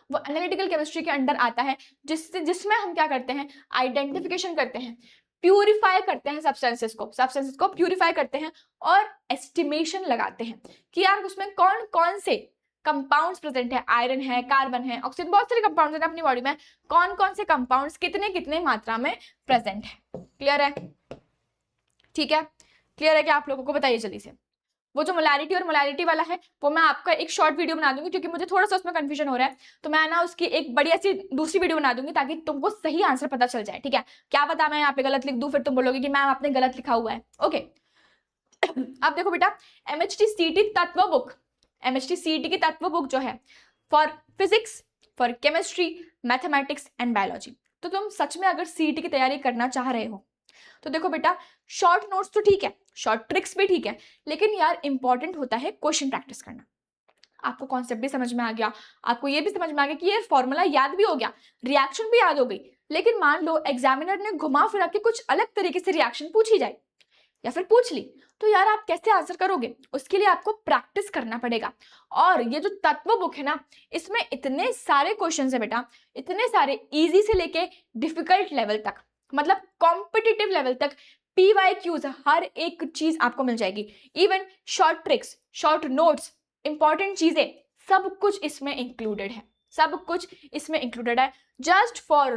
वो एनालिटिकल केमिस्ट्री के अंडर आता है जिसमें हम क्या करते हैं, आइडेंटिफिकेशन करते हैं, प्यूरिफाई करते हैं सब्सटेंसेस को प्यूरिफाई करते हैं और एस्टिमेशन लगाते हैं कि यार उसमें कौन कौन से कंपाउंड्स प्रेजेंट है, आयरन है, कार्बन है, ऑक्सीजन, बहुत सारे कंपाउंड्स हैं अपनी बॉडी में, कौन कौन से कंपाउंड्स कितने कितने मात्रा में प्रेजेंट है। क्लियर है? ठीक है, क्लियर है कि आप लोगों को बताइए जल्दी से। वो जो मोलैरिटी और मोलैरिटी वाला है वो मैं आपका एक शॉर्ट वीडियो बना दूंगी, क्योंकि मुझे थोड़ा सा उसमें कंफ्यूजन हो रहा है, तो मैं ना उसकी एक बढ़िया सी दूसरी वीडियो बना दूंगी ताकि तुमको सही आंसर पता चल जाए। ठीक है, क्या पता मैं यहाँ पे गलत लिख दूं, फिर तुम बोलोगे कि मैम आपने गलत लिखा हुआ है। ओके अब देखो बेटा, MHT-CET तत्व बुक, MHT-CET की तत्व बुक जो है for physics, for chemistry, mathematics and biology, तो तुम सच में अगर CET की तैयारी करना चाह रहे हो तो देखो बेटा, शॉर्ट नोट्स तो ठीक है, शॉर्ट ट्रिक्स भी ठीक है, लेकिन यार इंपॉर्टेंट होता है क्वेश्चन प्रैक्टिस करना। आपको कॉन्सेप्ट भी समझ में आ गया, आपको ये भी समझ में आ गया कि ये फॉर्मूला याद भी हो गया, रिएक्शन भी याद हो गई, लेकिन मान लो एग्जामिनर ने घुमा फिरा के कुछ अलग तरीके से रिएक्शन पूछी जाए या फिर पूछ ली, तो यार आप कैसे आंसर करोगे? उसके लिए आपको प्रैक्टिस करना पड़ेगा। और ये जो तत्व बुक है ना, इसमें इतने सारे क्वेश्चंस है बेटा, इतने सारे, इजी से लेके डिफिकल्ट लेवल तक, मतलब कॉम्पिटिटिव लेवल तक, PYQs, हर एक चीज आपको मिल जाएगी। Even short tricks, short notes, important चीजें, सब कुछ इसमें इंक्लूडेड है, सब कुछ इसमें इंक्लूडेड है। जस्ट फॉर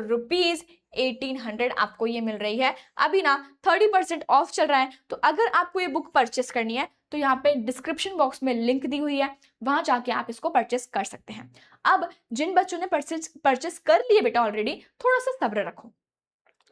₹1800 आपको ये मिल रही है। अभी ना 30% ऑफ चल रहा है, तो अगर आपको ये बुक परचेस करनी है तो यहाँ पे डिस्क्रिप्शन बॉक्स में लिंक दी हुई है, वहां जाके आप इसको परचेस कर सकते हैं। अब जिन बच्चों ने परचेस कर लिए बेटा ऑलरेडी, थोड़ा सा सब्र रखो,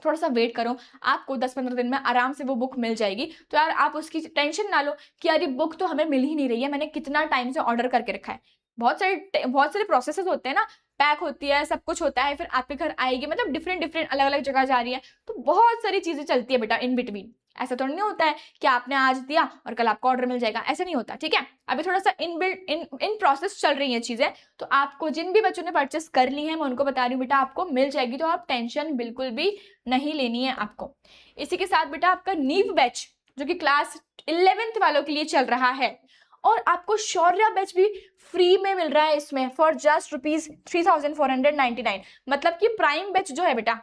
थोड़ा सा वेट करो, आपको 10-15 दिन में आराम से वो बुक मिल जाएगी। तो यार आप उसकी टेंशन ना लो कि यार ये बुक तो हमें मिल ही नहीं रही है, मैंने कितना टाइम से ऑर्डर करके रखा है। बहुत सारे प्रोसेसेस होते हैं ना, पैक होती है, सब कुछ होता है, फिर आपके घर आएगी, मतलब डिफरेंट अलग अलग जगह जा रही है, तो बहुत सारी चीजें चलती है बेटा इन बिटवीन। ऐसा तो नहीं होता है कि आपने आज दिया और कल आपको ऑर्डर मिल जाएगा, ऐसा नहीं होता। ठीक है, अभी थोड़ा सा इन प्रोसेस चल रही है चीजें, तो आपको जिन भी बच्चों ने परचेस कर ली है मैं उनको बता रही हूँ बेटा, आपको मिल जाएगी, तो आप टेंशन बिल्कुल भी नहीं लेनी है आपको। इसी के साथ बेटा आपका नीव बैच जो कि क्लास 11th वालों के लिए चल रहा है, और आपको शौर्य बैच भी फ्री में मिल रहा है इसमें फॉर जस्ट ₹3499। मतलब कि प्राइम बैच जो है बेटा,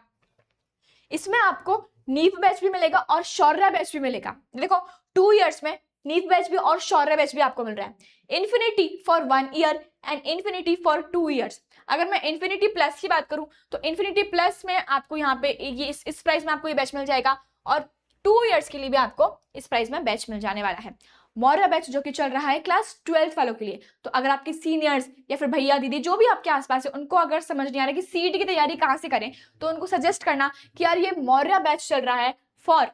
इसमें आपको नीव बैच भी मिलेगा और शौर्य बैच भी मिलेगा। देखो 2 इयर्स में नीव बैच भी और शौर्य बैच भी आपको मिल रहा है। Infinity for 1 year and infinity for 2 years. अगर मैं इन्फिनिटी प्लस की बात करूं तो इन्फिनिटी प्लस में आपको यहाँ पे ये इस प्राइस में आपको ये बैच मिल जाएगा, और 2 इयर्स के लिए भी आपको इस प्राइस में बैच मिल जाने वाला है। मौर्य बैच जो कि चल रहा है क्लास 12th वालों के लिए, तो अगर आपके सीनियर्स या फिर भैया दीदी जो भी आपके आसपास है, उनको अगर समझ नहीं आ रहा कि CET की तैयारी कहाँ से करें, तो उनको सजेस्ट करना कि यार ये मौर्य बैच चल रहा है फॉर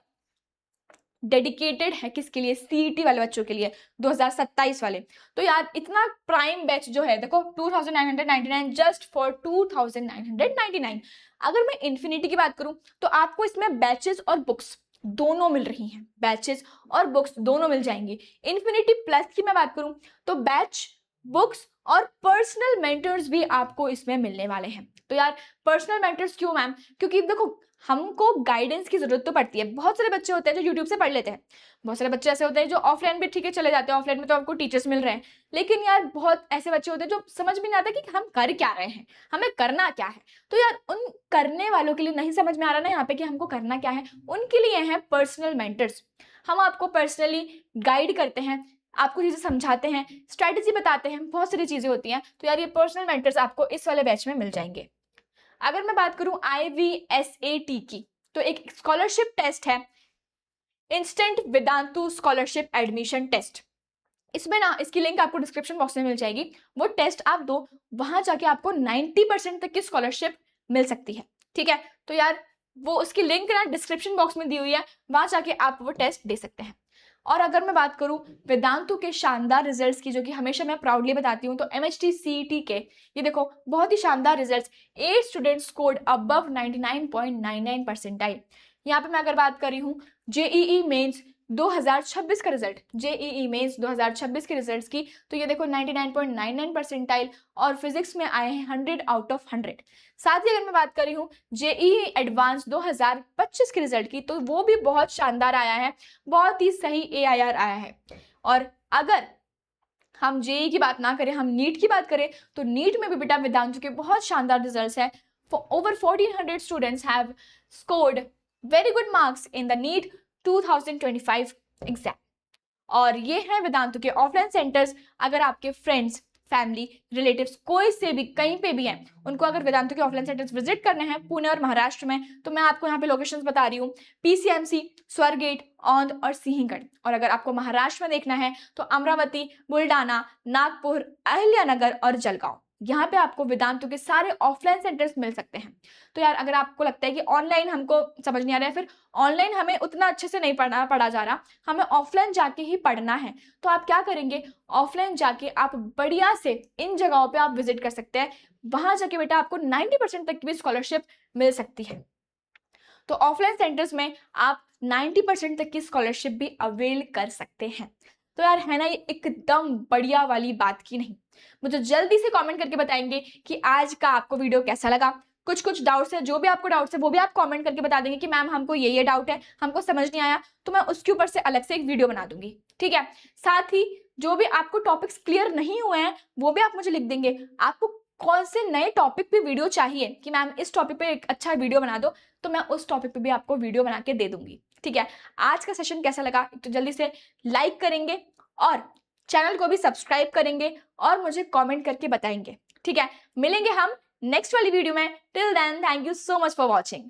डेडिकेटेड है, किसके लिए? CET वाले बच्चों के लिए, 2027 वाले। तो यार इतना प्राइम बैच जो है, देखो 2999 जस्ट फॉर 2999। अगर मैं इन्फिनिटी की बात करूं तो आपको इसमें बैचेस और बुक्स दोनों मिल रही हैं, बैचेस और बुक्स दोनों मिल जाएंगी। इन्फिनिटी प्लस की मैं बात करूं तो बैच, बुक्स और पर्सनल मेंटर्स भी आपको इसमें मिलने वाले हैं। तो यार पर्सनल मेंटर्स क्यों मैम? क्योंकि देखो हमको गाइडेंस की जरूरत तो पड़ती है। बहुत सारे बच्चे होते हैं जो यूट्यूब से पढ़ लेते हैं, बहुत सारे बच्चे ऐसे होते हैं जो ऑफलाइन भी ठीक है चले जाते हैं, ऑफलाइन में तो आपको टीचर्स मिल रहे हैं, लेकिन यार बहुत ऐसे बच्चे होते हैं जो समझ भी नहीं आता कि हम कर क्या रहे हैं, हमें करना क्या है। तो यार उन करने वालों के लिए नहीं समझ में आ रहा ना यहाँ पे कि हमको करना क्या है, उनके लिए हैं पर्सनल मेंटर्स। हम आपको पर्सनली गाइड करते हैं, आपको चीजें समझाते हैं, स्ट्रेटेजी बताते हैं, बहुत सारी चीजें होती हैं। तो यार ये पर्सनल मेंटर्स आपको इस वाले बैच में मिल जाएंगे। अगर मैं बात करूं IVSAT की, तो एक स्कॉलरशिप टेस्ट है, instant Vedantu scholarship admission test. इसमें ना इसकी लिंक आपको डिस्क्रिप्शन बॉक्स में मिल जाएगी, वो टेस्ट आप दो, वहां जाके आपको 90% तक की स्कॉलरशिप मिल सकती है। ठीक है, तो यार वो उसकी लिंक ना डिस्क्रिप्शन बॉक्स में दी हुई है, वहां जाके आप वो टेस्ट दे सकते हैं। और अगर मैं बात करूं वेदांतु के शानदार रिजल्ट्स की, जो कि हमेशा मैं प्राउडली बताती हूँ, तो MHT CET के ये देखो बहुत ही शानदार results, 8 students scored above 99.99 percentile. यहाँ पे मैं अगर बात कर रही हूँ JEE मेंस 2026 का रिजल्ट, JEE मेंस 2026 के रिजल्ट्स की, तो ये देखो 99.99 परसेंटाइल और फिजिक्स में आए हैं 100 आउट ऑफ 100। साथ ही अगर मैं बात कर रही हूँ JEE एडवांस 2025 के रिजल्ट की, तो वो भी बहुत शानदार आया है, बहुत ही सही AIR आया है। और अगर हम JEE की बात ना करें, हम नीट की बात करें, तो नीट में भी बेटा वेदांतु के बहुत शानदार रिजल्ट्स है। Over 1400 students have scored very good marks in the NEET 2025 exam. और ये है वेदांतु के ऑफलाइन सेंटर्स। अगर आपके फ्रेंड्स, फैमिली, रिलेटिव्स कोई से भी कहीं पे भी हैं, उनको अगर वेदांतु के ऑफलाइन सेंटर्स विजिट करने हैं पुणे और महाराष्ट्र में, तो मैं आपको यहाँ पे लोकेशंस बता रही हूँ, PCMC, स्वारगेट, औंध और सिंहगढ़। और अगर आपको महाराष्ट्र में देखना है तो अमरावती, बुलढाना, नागपुर, अहिल्यानगर और जलगांव, यहाँ पे आपको वेदांतु के सारे ऑफलाइन सेंटर्स मिल सकते हैं। तो यार अगर आपको लगता है कि ऑनलाइन हमको समझ नहीं आ रहा है, फिर ऑनलाइन हमें उतना अच्छे से नहीं पढ़ा जा रहा, हमें ऑफलाइन जाके ही पढ़ना है, तो आप क्या करेंगे, ऑफलाइन जाके आप बढ़िया से इन जगहों पे आप विजिट कर सकते हैं। वहां जाके बेटा आपको 90% तक की भी स्कॉलरशिप मिल सकती है। तो ऑफलाइन सेंटर्स में आप 90% तक की स्कॉलरशिप भी अवेल कर सकते हैं। तो यार है ना ये एकदम बढ़िया वाली बात की नहीं? मुझे जल्दी से कमेंट करके बताएंगे कि आज का आपको वीडियो कैसा लगा। कुछ डाउट्स है, जो भी आपको डाउट्स है वो भी आप कमेंट करके बता देंगे कि मैम हमको ये डाउट है, हमको समझ नहीं आया, तो मैं उसके ऊपर से अलग से एक वीडियो बना दूंगी। ठीक है, साथ ही जो भी आपको टॉपिक्स क्लियर नहीं हुए हैं वो भी आप मुझे लिख देंगे। आपको कौन से नए टॉपिक पे वीडियो चाहिए कि मैम इस टॉपिक पे एक अच्छा वीडियो बना दो, तो मैं उस टॉपिक पे भी आपको वीडियो बना के दे दूंगी। ठीक है, आज का सेशन कैसा लगा तो जल्दी से लाइक करेंगे और चैनल को भी सब्सक्राइब करेंगे और मुझे कमेंट करके बताएंगे। ठीक है, मिलेंगे हम नेक्स्ट वाली वीडियो में। Till then thank you so much for watching.